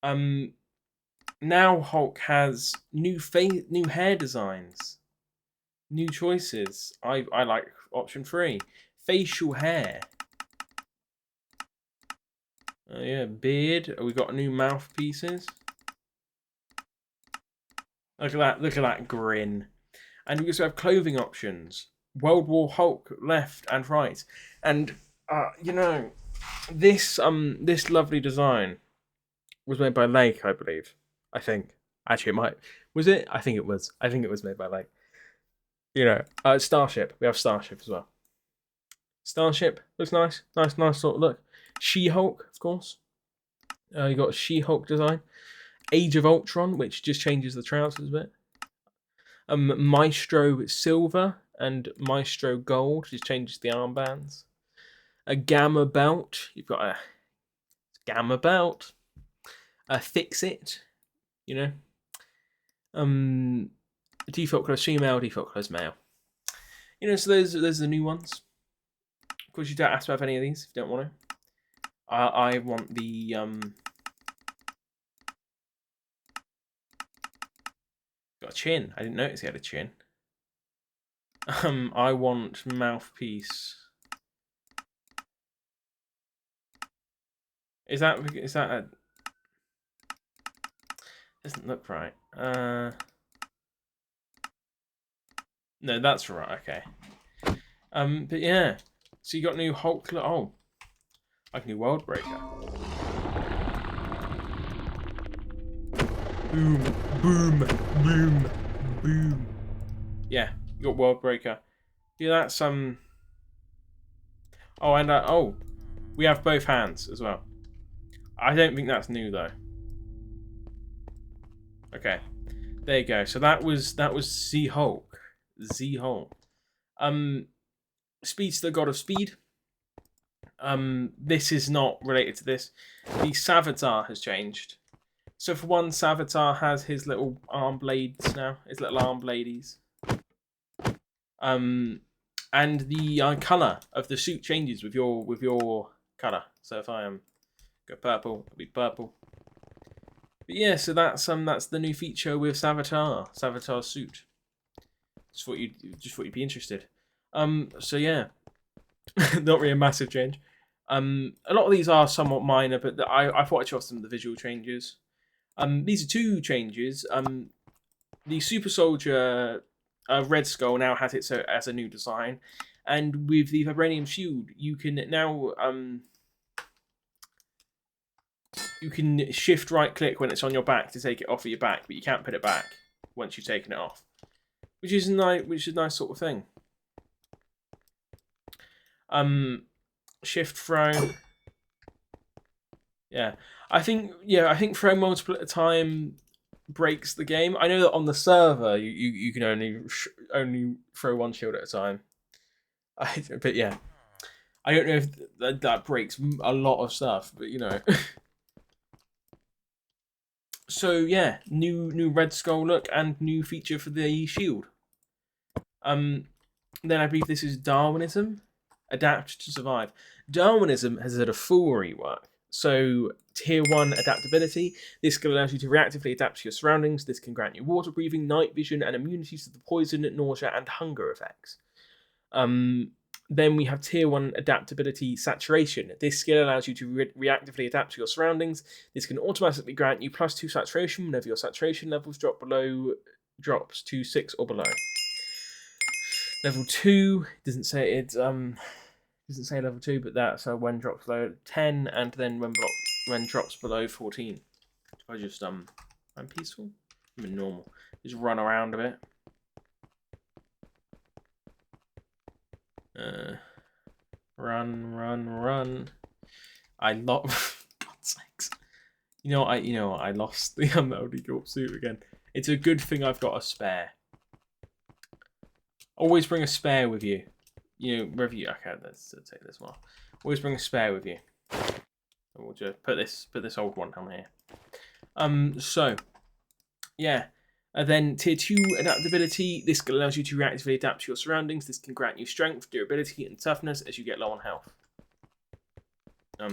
Now Hulk has new hair designs, new choices. I like option 3, facial hair. Yeah, beard. We got new mouthpieces. Look at that grin. And we also have clothing options. World War Hulk, left and right. And you know, this lovely design was made by Lake, I believe. I think. Actually, it might. Was it? I think it was. I think it was made by Lake. You know, Starship. We have Starship as well. Starship looks nice. Nice sort of look. She-Hulk, of course. You got She-Hulk design. Age of Ultron, which just changes the trousers a bit. Maestro Silver and Maestro Gold, just changes the armbands. A Gamma Belt, you've got a Gamma Belt. A Fix It, you know. Default clothes female, default clothes male. You know, so those are the new ones. Of course, you don't have to have any of these if you don't want to. I want the got a chin. I didn't notice he had a chin. I want mouthpiece. Is that a... Doesn't look right. No, that's right. Okay. But yeah. So you got new Hulk. Oh, like new World Breaker. Boom, boom, boom, boom. Yeah, you got World Breaker. Yeah, that's Oh, and we have both hands as well. I don't think that's new though. Okay, there you go. So that was Z-Hulk. Z-Hulk. Speedster, God of Speed. This is not related to this. The Savitar has changed. So for one, Savitar has his little arm blades now, his little arm bladies. And the colour of the suit changes with your colour. So if I go purple, it'll be purple. But yeah, so that's the new feature with Savitar Suit. Just thought you'd be interested. So yeah, not really a massive change. A lot of these are somewhat minor, but I thought I'd show off some of the visual changes. These are 2 changes. The Super Soldier Red Skull now has it as a new design, and with the Vibranium Shield, you can now you can shift right click when it's on your back to take it off of your back, but you can't put it back once you've taken it off, which is a nice sort of thing. Shift throw. Yeah, I think throw multiple at a time breaks the game. I know that on the server you can only throw one shield at a time. But yeah, I don't know if that breaks a lot of stuff, but you know. So yeah, new Red Skull look and new feature for the shield. Then I believe this is Darwinism, adapt to survive. Darwinism has had a full rework. So tier 1 adaptability. This skill allows you to reactively adapt to your surroundings. This can grant you water breathing, night vision, and immunities to the poison, nausea, and hunger effects. Then we have Tier 1 Adaptability Saturation. This skill allows you to reactively adapt to your surroundings. This can automatically grant you +2 saturation whenever your saturation levels drops to 6 or below. Level 2 doesn't say it's doesn't say level 2, but that's when drops below 10, and then when drops below 14. I just I'm peaceful. I'm in normal. Just run around a bit. Run. I lost. God's sakes. You know what? I lost the unloaded Corp Suit again. It's a good thing I've got a spare. Always bring a spare with you. You know, wherever you. Okay, let's take this one. Always bring a spare with you. We'll just put this old one down here. So, yeah. Then Tier 2 Adaptability. This allows you to reactively adapt to your surroundings. This can grant you strength, durability, and toughness as you get low on health.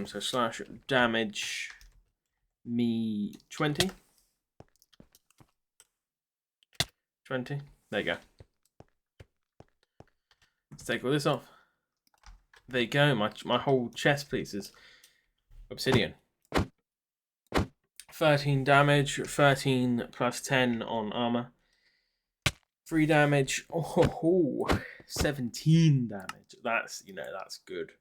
So slash damage me 20. 20. There you go. Let's take all this off. There you go. My whole chest piece is obsidian. 13 damage, 13 plus 10 on armor. 3 damage. Oh, 17 damage. That's good.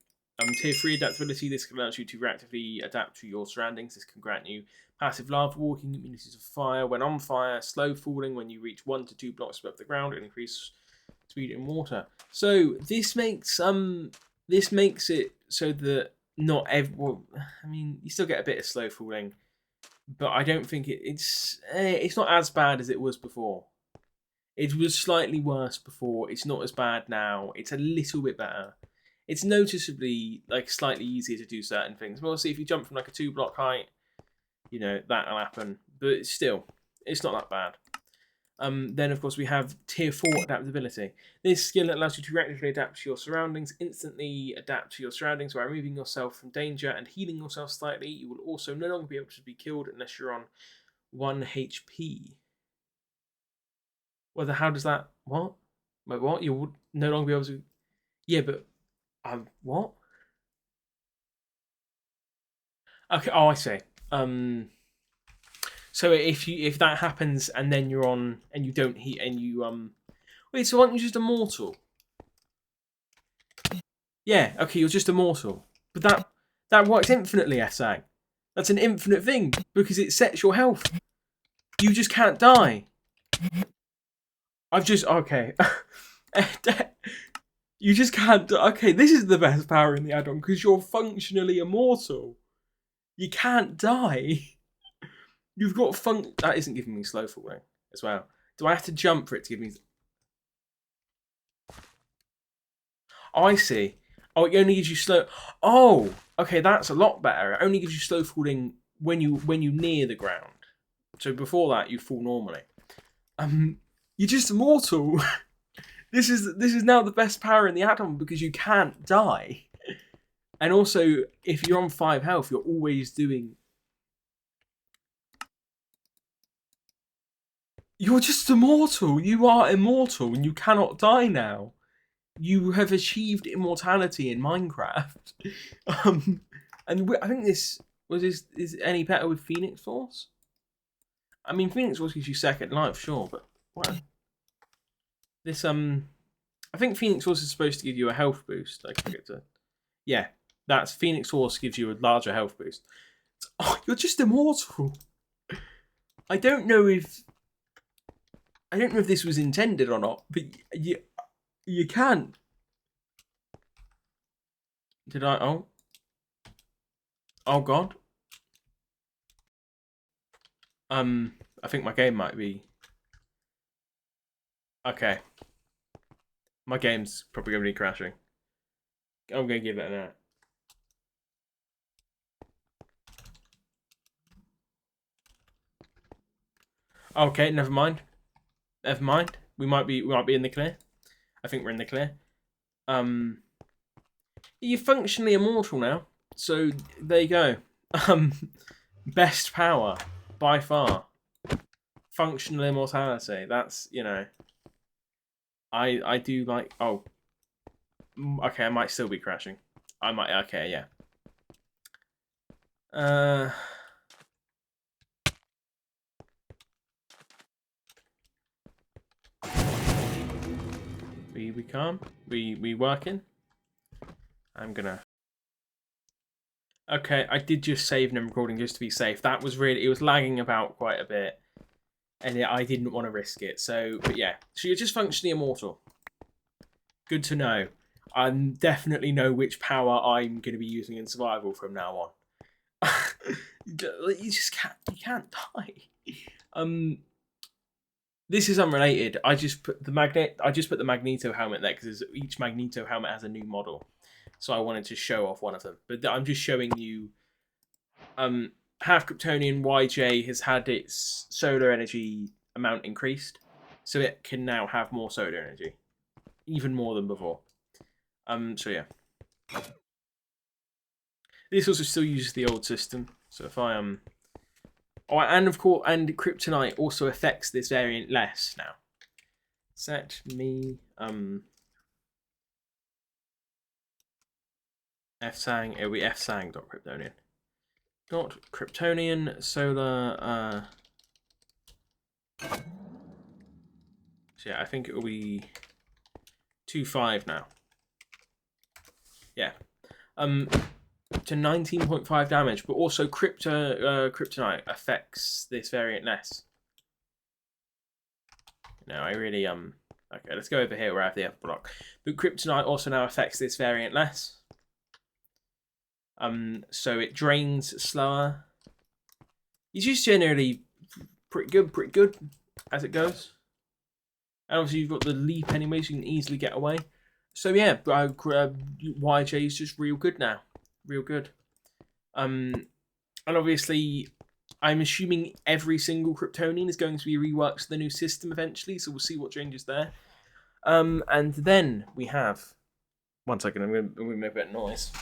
Tier 3 Adaptability. This allows you to reactively adapt to your surroundings. This can grant you passive lava walking, immunity to fire when on fire, slow falling when you reach 1 to 2 blocks above the ground, and increase speed in water. So this makes it so that not everyone. I mean, you still get a bit of slow falling, but I don't think it's not as bad as it was before. It was slightly worse before. It's not as bad now. It's a little bit better. It's noticeably slightly easier to do certain things. Well, see, if you jump from a 2-block height, that'll happen. But still, it's not that bad. Then, of course, we have Tier 4 Adaptability. This skill allows you to reactively adapt to your surroundings, instantly adapt to your surroundings by removing yourself from danger and healing yourself slightly. You will also no longer be able to be killed unless you're on 1 HP. Well, how does that... What? Wait, what? You would no longer be able to... Yeah, but... what? Okay, oh, I see. So if that happens and then you're on and you don't heat and you wait, so aren't you just immortal? Yeah, okay, you're just immortal. But that works infinitely, FSang. That's an infinite thing because it sets your health. You just can't die. Okay. You just can't die. Okay, this is the best power in the add-on because you're functionally immortal. You can't die. You've got that isn't giving me slow falling as well. Do I have to jump for it to give me... Oh, I see. Oh, it only gives you slow... Oh, okay, that's a lot better. It only gives you slow falling when you near the ground. So before that, you fall normally. You're just immortal. This is now the best power in the add-on because you can't die. And also, if you're on 5 health, you're always doing... You're just immortal. You are immortal and you cannot die now. You have achieved immortality in Minecraft. And I think this is any better with Phoenix Force? I mean, Phoenix Force gives you second life, sure, but what? This I think Phoenix Force is supposed to give you a health boost. I forget to. Yeah, that's Phoenix Force gives you a larger health boost. Oh, you're just immortal. I don't know if this was intended or not, but you can't. Did I? Oh God. I think my game might be. Okay. My game's probably going to be crashing. I'm going to give it a minute. Okay, never mind. Never mind. We might be in the clear. I think we're in the clear. You're functionally immortal now. So there you go. Best power by far. Functional immortality. That's, I do like... Oh. Okay, I might still be crashing. I might. Okay, yeah. We calm. We working. I'm gonna. Okay, I did just save and recording just to be safe. That was really. It was lagging about quite a bit, and yeah, I didn't want to risk it. So, but yeah. So you're just functionally immortal. Good to know. I definitely know which power I'm going to be using in survival from now on. You just can't. You can't die. This is unrelated. I just put the Magneto helmet there because each Magneto helmet has a new model, so I wanted to show off one of them. But I'm just showing you. Half Kryptonian YJ has had its solar energy amount increased, so it can now have more solar energy, even more than before. So yeah. This also still uses the old system. So if I oh, and of course, and Kryptonite also affects this variant less now. Set me FSang. It'll be FSang.Kryptonian. Kryptonian solar. So yeah, I think it will be 2.5 now. Yeah. To 19.5 damage, but also Kryptonite affects this variant less. No, I really okay, let's go over here where I have the F block. But Kryptonite also now affects this variant less. So it drains slower. It's just generally pretty good as it goes. And obviously you've got the leap anyway, so you can easily get away. So yeah, YJ is just real good now. Real good. And obviously, I'm assuming every single Kryptonian is going to be reworked to the new system eventually, so we'll see what changes there. And then we have... One second, I'm going to make a bit of noise.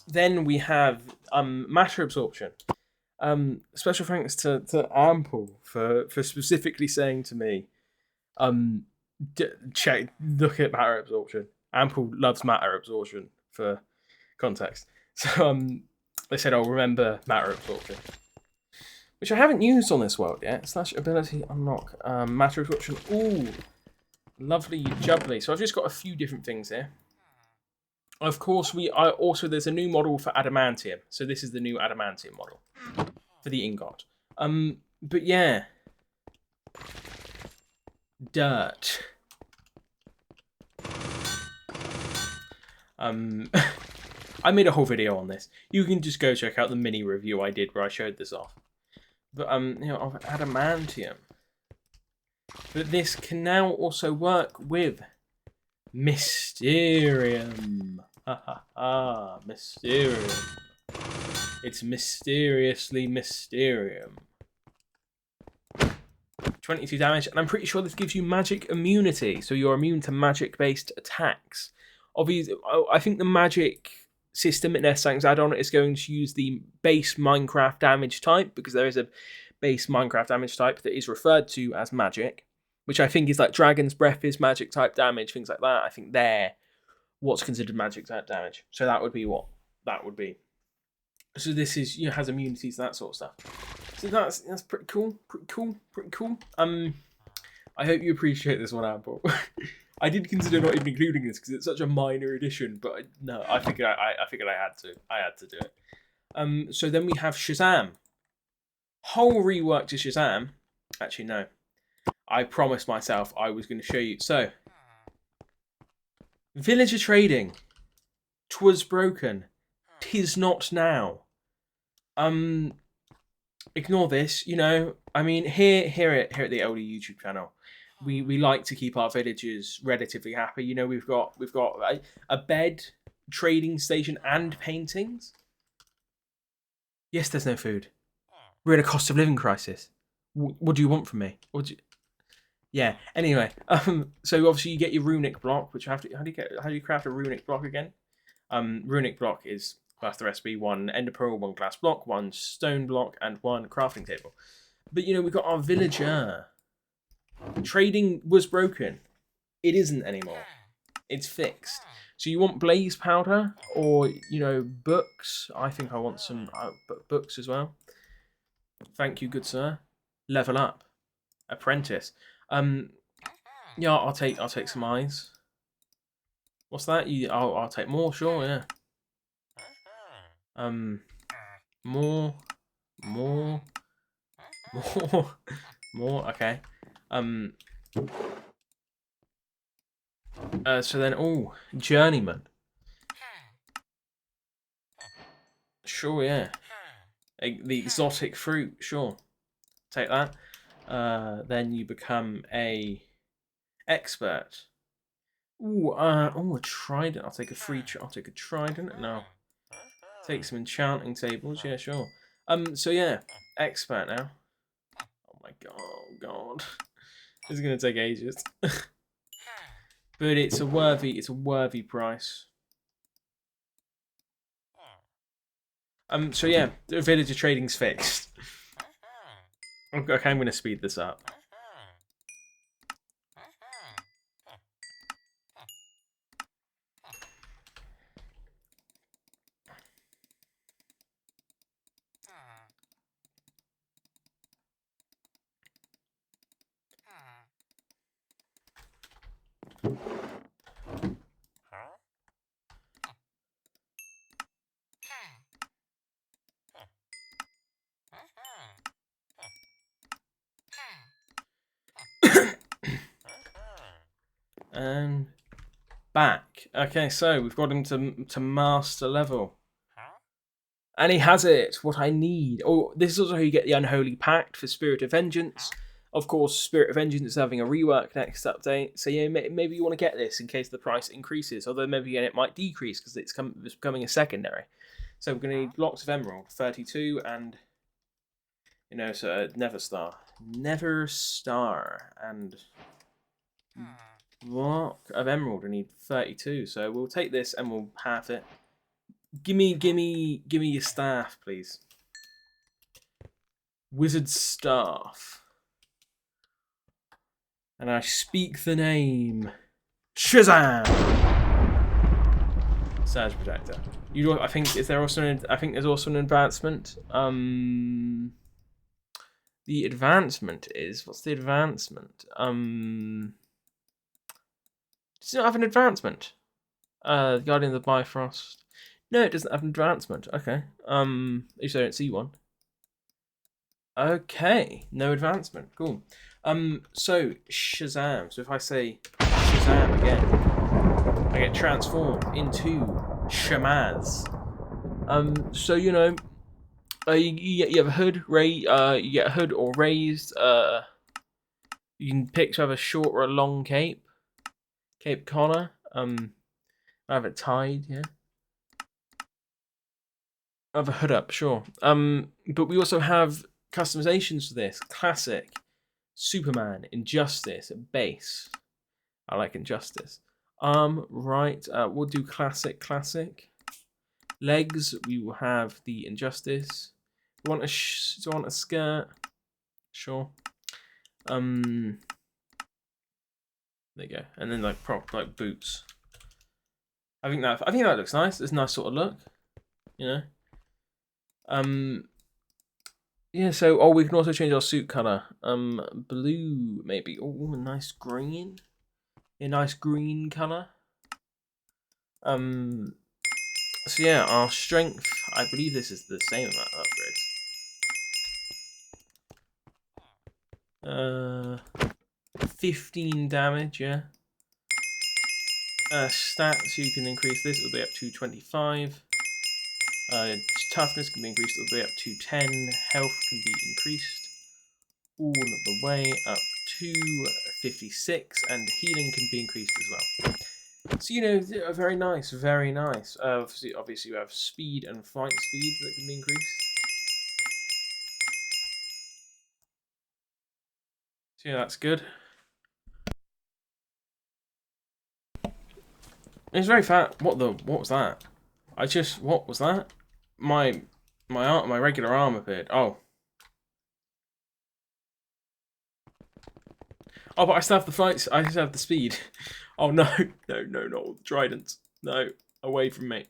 Then we have matter absorption. Special thanks to Ample for specifically saying to me, look at matter absorption. Ample loves matter absorption for context. So they said, "Oh, remember matter absorption," which I haven't used on this world yet. / ability unlock matter absorption. Ooh, lovely jubbly. So I've just got a few different things here. Of course, there's a new model for adamantium. So this is the new adamantium model for the ingot. But yeah, dirt. I made a whole video on this. You can just go check out the mini review I did where I showed this off. But of adamantium. But this can now also work with Mysterium. Ha ha ha, Mysterium. It's mysteriously Mysterium. 22 damage, and I'm pretty sure this gives you magic immunity, so you're immune to magic-based attacks. Obviously, I think the magic system in FSang's add-on is going to use the base Minecraft damage type, because there is a base Minecraft damage type that is referred to as magic, which I think is like Dragon's Breath is magic type damage, things like that. I think they're what's considered magic type damage. So that would be what that would be. So this is, has immunities to that sort of stuff. So that's pretty cool. I hope you appreciate this one, Ample. I did consider not even including this because it's such a minor addition, but no, I figured I had to. I had to do it. So then we have Shazam. Whole rework to Shazam. Actually, no. I promised myself I was going to show you. So, villager trading. 'Twas broken. 'Tis not now. Ignore this. I mean, here at the LD YouTube channel, we like to keep our villagers relatively happy. We've got a bed, trading station, and paintings. Yes, there's no food. We're in a cost of living crisis. What do you want from me? Yeah. Anyway, so obviously you get your runic block, which how do you craft a runic block again? Runic block is, that's the recipe: 1 ender pearl, 1 glass block, 1 stone block, and 1 crafting table. But we've got our villager. Trading was broken. It isn't anymore. It's fixed. So you want blaze powder or, you know, books? I think I want some books as well. Thank you, good sir. Level up. Apprentice. Yeah, I'll take some eyes. What's that? I'll take more, sure, yeah. More, more, okay. So then, journeyman. Sure, yeah. The exotic fruit, sure. Take that. Then you become a expert. A trident. I'll take a trident. No. Take some enchanting tables, yeah, sure. So yeah, expert now. Oh my god. This is gonna take ages. But it's a worthy price. So yeah, the villager trading's fixed. Okay, I'm gonna speed this up. And back. Okay, so we've got him to master level. And he has it, what I need. Oh, this is also how you get the Unholy Pact for Spirit of Vengeance. Of course, Spirit of Vengeance is having a rework next update. So yeah, maybe you want to get this in case the price increases. Although maybe again it might decrease because it's becoming a secondary. So we're going to need blocks of emerald, 32, and, you know, so Never Star, and block of emerald. I need 32. So we'll take this and we'll half it. Give me your staff, please. Wizard staff. And I speak the name Shazam. Surge Protector. I think there's also an advancement. The advancement is, what's the advancement? Does it not have an advancement? Guardian of the Bifrost. No, it doesn't have an advancement. Okay. If I don't see one. Okay, no advancement. Cool. So Shazam. So if I say Shazam again, I get transformed into Shamaz. So you know, you have a hood, you get a hood or raised. You can pick to have a short or a long cape. Cape collar. I have it tied, yeah. I have a hood up, sure. But we also have customizations for this. Classic, Superman, Injustice, Base. I like Injustice. Right. We'll do classic. Legs. We will have the Injustice. Do you want a skirt? Sure. There you go. And then like boots. I think that looks nice. It's a nice sort of look. You know. Yeah, so we can also change our suit color. Blue maybe. Oh, a nice green. A nice green color. So yeah, our strength, I believe this is the same amount of upgrades. 15 damage, yeah. Stats, you can increase this, it'll be up to 25. Toughness can be increased all the way up to 10. Health can be increased all the way up to 56, and healing can be increased as well. So you know, very nice, very nice. Obviously, you have speed and flight speed that can be increased. So yeah, that's good. It's very fat. What was that? What was that? My regular arm appeared. Oh, but I still have the flights. I still have the speed. Oh no, no, not all the tridents. No, away from me.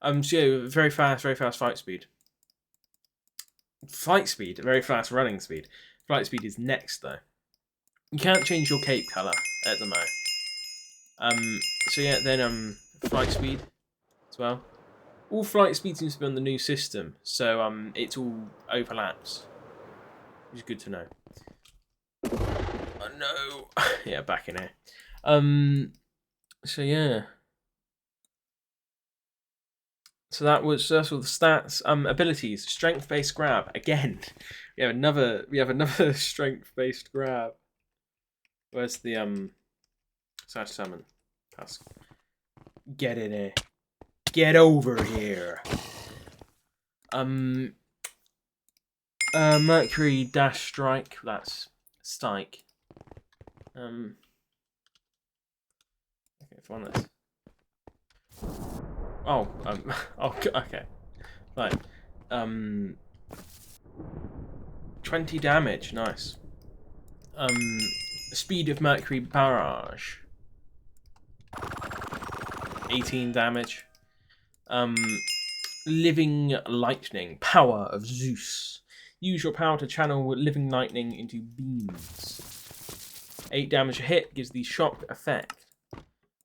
So yeah, very fast fight speed. Flight speed, very fast running speed. Flight speed is next though. You can't change your cape colour at the moment. So yeah, then flight speed as well. All flight speed seems to be on the new system, so it all overlaps, which is good to know. Oh no, yeah, back in here. So yeah. So that's all the stats. Abilities, strength-based grab. Again, we have another strength-based grab. Where's the slash summon task? Get in here. Get over here. Mercury dash strike. That's strike. Okay, find this. Oh, oh, okay. Right. 20 damage, nice. Speed of Mercury barrage. 18 damage. Living lightning, power of Zeus. Use your power to channel living lightning into beams. 8 damage a hit, gives the shock effect.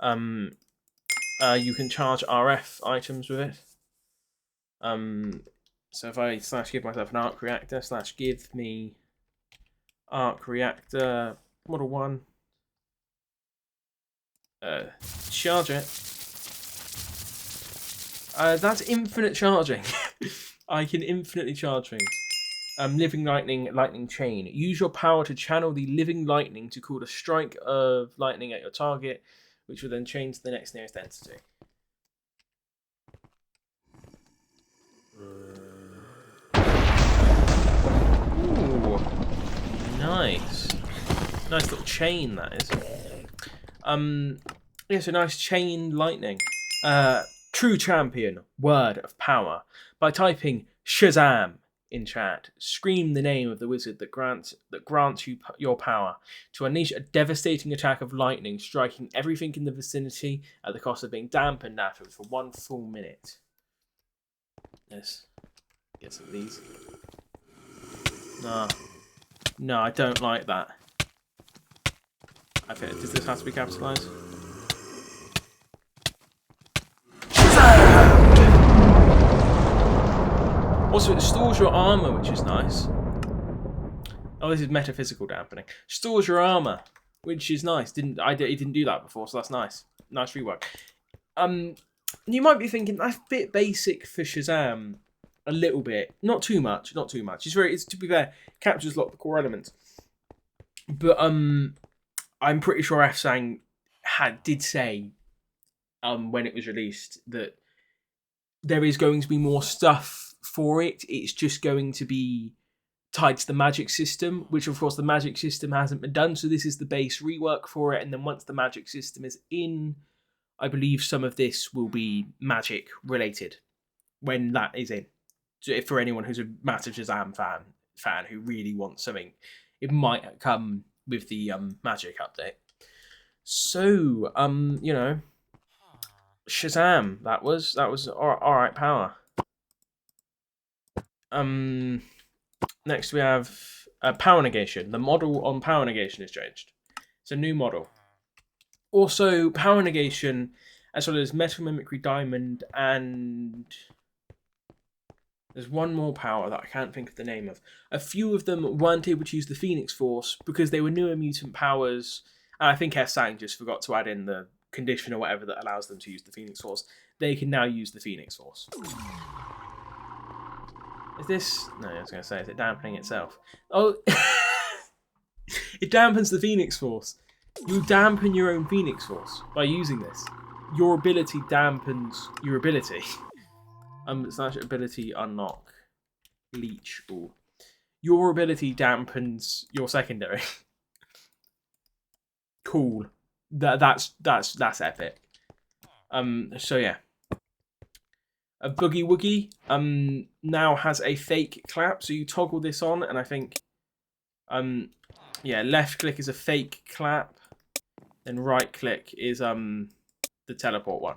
You can charge RF items with it. So if I / give myself an arc reactor / give me arc reactor model 1, charge it. That's infinite charging. I can infinitely charge things. Living lightning chain. Use your power to channel the living lightning to call a strike of lightning at your target, which will then change to the next nearest entity. Ooh, nice. Nice little chain that is. Yeah, so nice chain lightning. True champion, word of power. By typing Shazam in chat, scream the name of the wizard that grants you your power to unleash a devastating attack of lightning, striking everything in the vicinity at the cost of being dampened afterwards for 1 full minute. Yes. Get some of these. No, I don't like that. Okay, does this have to be capitalized? Also, it stores your armor, which is nice. Oh, this is metaphysical dampening. Stores your armor, which is nice. It didn't do that before, so that's nice. Nice rework. You might be thinking that's a bit basic for Shazam, a little bit. Not too much. It's to be fair, captures a lot of the core elements. But I'm pretty sure FSang did say when it was released that there is going to be more stuff for it. It's just going to be tied to the magic system, which of course the magic system hasn't been done, so this is the base rework for it, and then once the magic system is in, I believe some of this will be magic related when that is in. So for anyone who's a massive Shazam fan who really wants something, it might come with the magic update. So you know, Shazam, that was alright power. Next we have power negation. The model on power negation has changed. It's a new model. Also, power negation, as well as metal mimicry diamond, and there's one more power that I can't think of the name of. A few of them weren't able to use the Phoenix Force because they were newer mutant powers, and I think FSang just forgot to add in the condition or whatever that allows them to use the Phoenix Force. They can now use the Phoenix Force. Is this... No, I was going to say, is it dampening itself? Oh, it dampens the Phoenix Force. You dampen your own Phoenix Force by using this. Your ability dampens your ability. / ability unlock. Leech. Ooh. Your ability dampens your secondary. Cool. That's epic. So yeah. A Boogie Woogie now has a fake clap, so you toggle this on, and I think yeah, left click is a fake clap, then right click is The teleport one.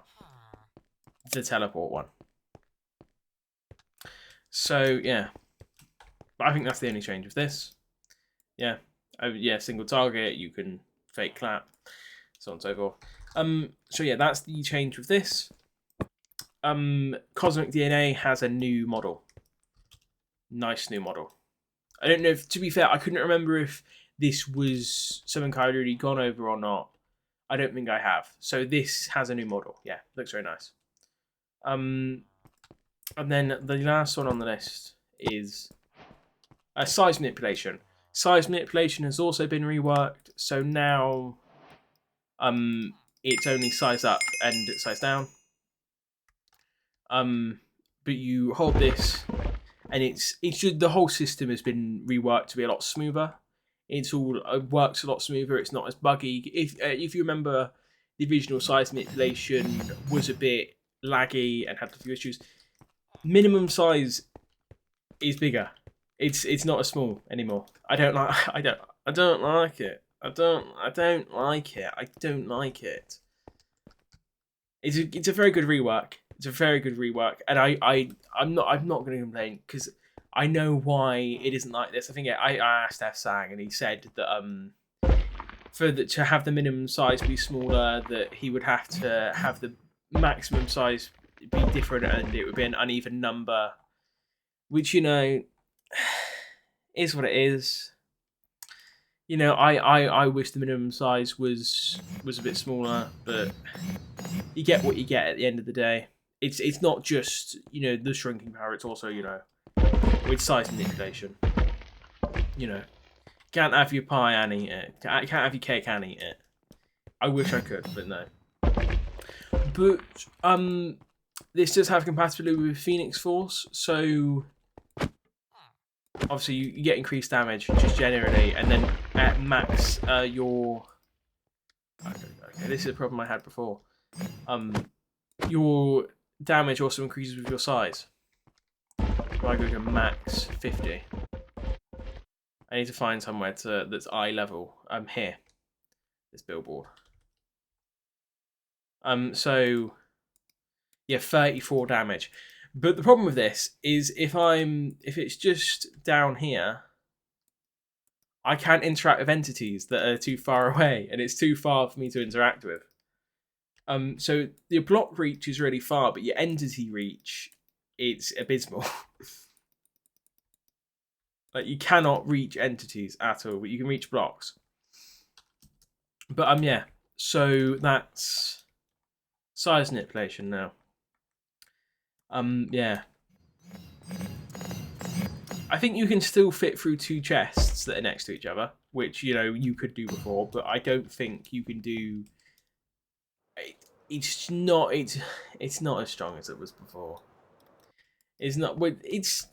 The teleport one. So, yeah. But I think that's the only change with this. Yeah. Yeah, single target, you can fake clap, so on and so forth. So yeah, that's the change with this. Cosmic DNA has a new model. Nice new model. I don't know if, to be fair, I couldn't remember if this was something I'd already gone over or not. I don't think I have. So this has a new model. Yeah, looks very nice. And then the last one on the list is size manipulation. Size manipulation has also been reworked, so now it's only size up and size down. But you hold this, and it's just, the whole system has been reworked to be a lot smoother. It works a lot smoother. It's not as buggy. If you remember, the original size manipulation was a bit laggy and had a few issues. Minimum size is bigger. It's not as small anymore. I don't like it. I don't like it. I don't like it. It's a very good rework. It's a very good rework, and I'm not going to complain because I know why it isn't like this. I think I asked FSang, and he said that to have the minimum size be smaller, that he would have to have the maximum size be different, and it would be an uneven number, which, you know, is what it is. You know, I wish the minimum size was a bit smaller, but you get what you get at the end of the day. It's not just, you know, the shrinking power, it's also, you know, with size manipulation. You know, can't have your pie and eat it. Can't have your cake and eat it. I wish I could, but no. But this does have compatibility with Phoenix Force, so obviously you get increased damage just generally, and then at max your okay, this is a problem I had before. Your damage also increases with your size. So I go to max 50. I need to find somewhere that's eye level. I'm here. This billboard. So yeah, 34 damage. But the problem with this is if it's just down here, I can't interact with entities that are too far away, and it's too far for me to interact with. So your block reach is really far, but your entity reach, it's abysmal. Like, you cannot reach entities at all, but you can reach blocks. But yeah, so that's size manipulation now. Yeah. I think you can still fit through two chests that are next to each other, which, you know, you could do before, but I don't think you can do. It's not as strong as it was before. It's not. It's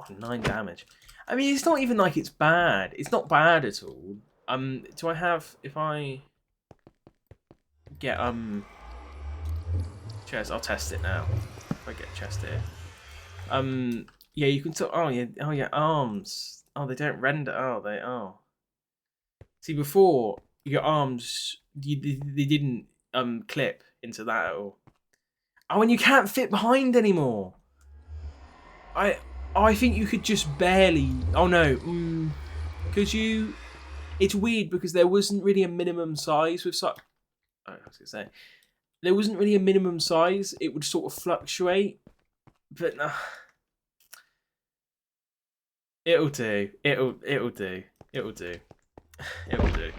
9 damage. I mean, it's not even like it's bad. It's not bad at all. Do I have, if I get chest? I'll test it now. If I get chest here. Yeah, you can tell. Oh yeah, arms. Oh, they don't render. Oh, they are. See, before your arms, they didn't clip into that at all. Oh, and you can't fit behind anymore. I think you could just barely. Oh no, could you? It's weird because there wasn't really a minimum size with such. I was gonna say there wasn't really a minimum size. It would sort of fluctuate, but no. It'll do. It'll do. It'll do. It'll do.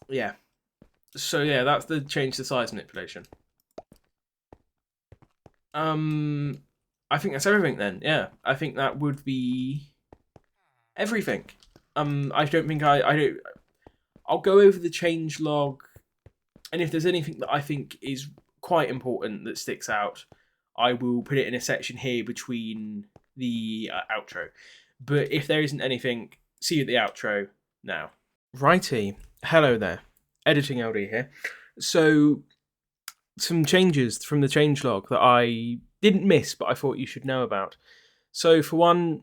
Yeah. So yeah, that's the change to size manipulation. I think that's everything then. Yeah, I think that would be everything. I don't think I don't. I'll go over the change log, and if there's anything that I think is quite important that sticks out, I will put it in a section here between the outro. But if there isn't anything, see you at the outro now. Righty, hello there, Editing LD here. So, some changes from the changelog that I didn't miss, but I thought you should know about. So, for one,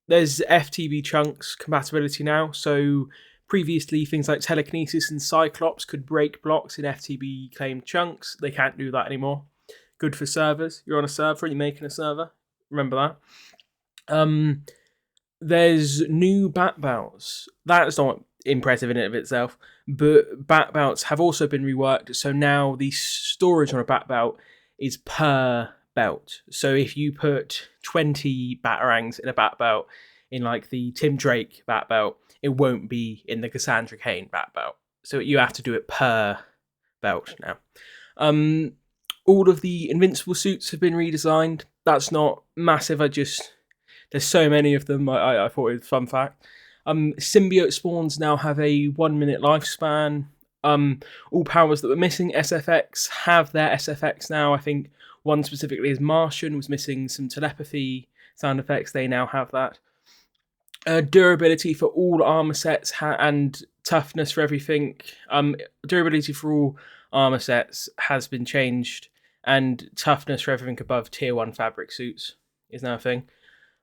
there's FTB chunks compatibility now. So, Previously, things like Telekinesis and Cyclops could break blocks in FTB claimed chunks. They can't do that anymore. Good for servers. You're on a server and you're making a server. Remember that. There's new bat belts. That's not impressive in and of itself, but bat belts have also been reworked. So now the storage on a bat belt is per belt. So if you put 20 batarangs in a bat belt in like the Tim Drake bat belt, it won't be in the Cassandra Cain bat belt. So you have to do it per belt now. All of the Invincible suits have been redesigned. That's not massive. There's so many of them. I thought it was a fun fact. Symbiote spawns now have a 1 minute lifespan. All powers that were missing SFX have their SFX now. I think one specifically is Martian, was missing some telepathy sound effects. They now have that. Durability for all armor sets and toughness for everything. Durability for all armor sets has been changed, and toughness for everything above tier 1 fabric suits is now a thing.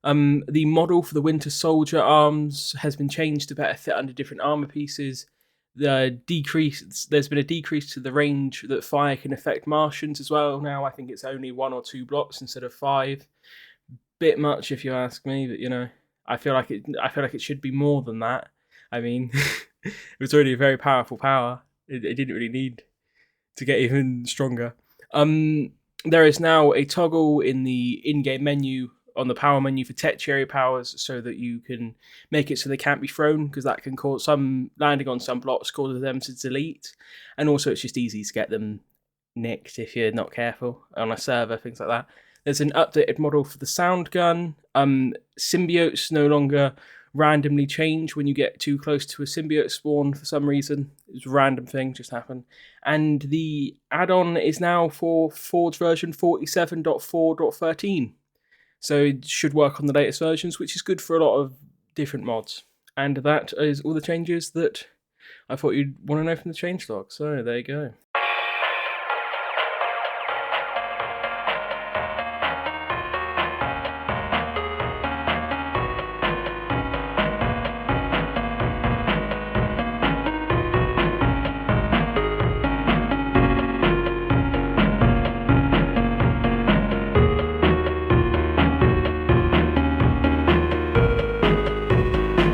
The model for the Winter Soldier arms has been changed to better fit under different armor pieces. There's been a decrease to the range that fire can affect Martians as well. Now I think it's only 1 or 2 blocks instead of 5. Bit much if you ask me, but I feel like it should be more than that. I mean, it was already a very powerful power. It didn't really need to get even stronger. There is now a toggle in the in-game menu on the power menu for tertiary powers, so that you can make it so they can't be thrown, because that can cause landing on some blocks causes them to delete, and also it's just easy to get them nicked if you're not careful on a server, things like that. There's an updated model for the sound gun. Symbiotes no longer randomly change when you get too close to a symbiote spawn for some reason. It's a random thing, just happened. And the add-on is now for Forge version 47.4.13. So it should work on the latest versions, which is good for a lot of different mods. And that is all the changes that I thought you'd want to know from the changelog. So there you go.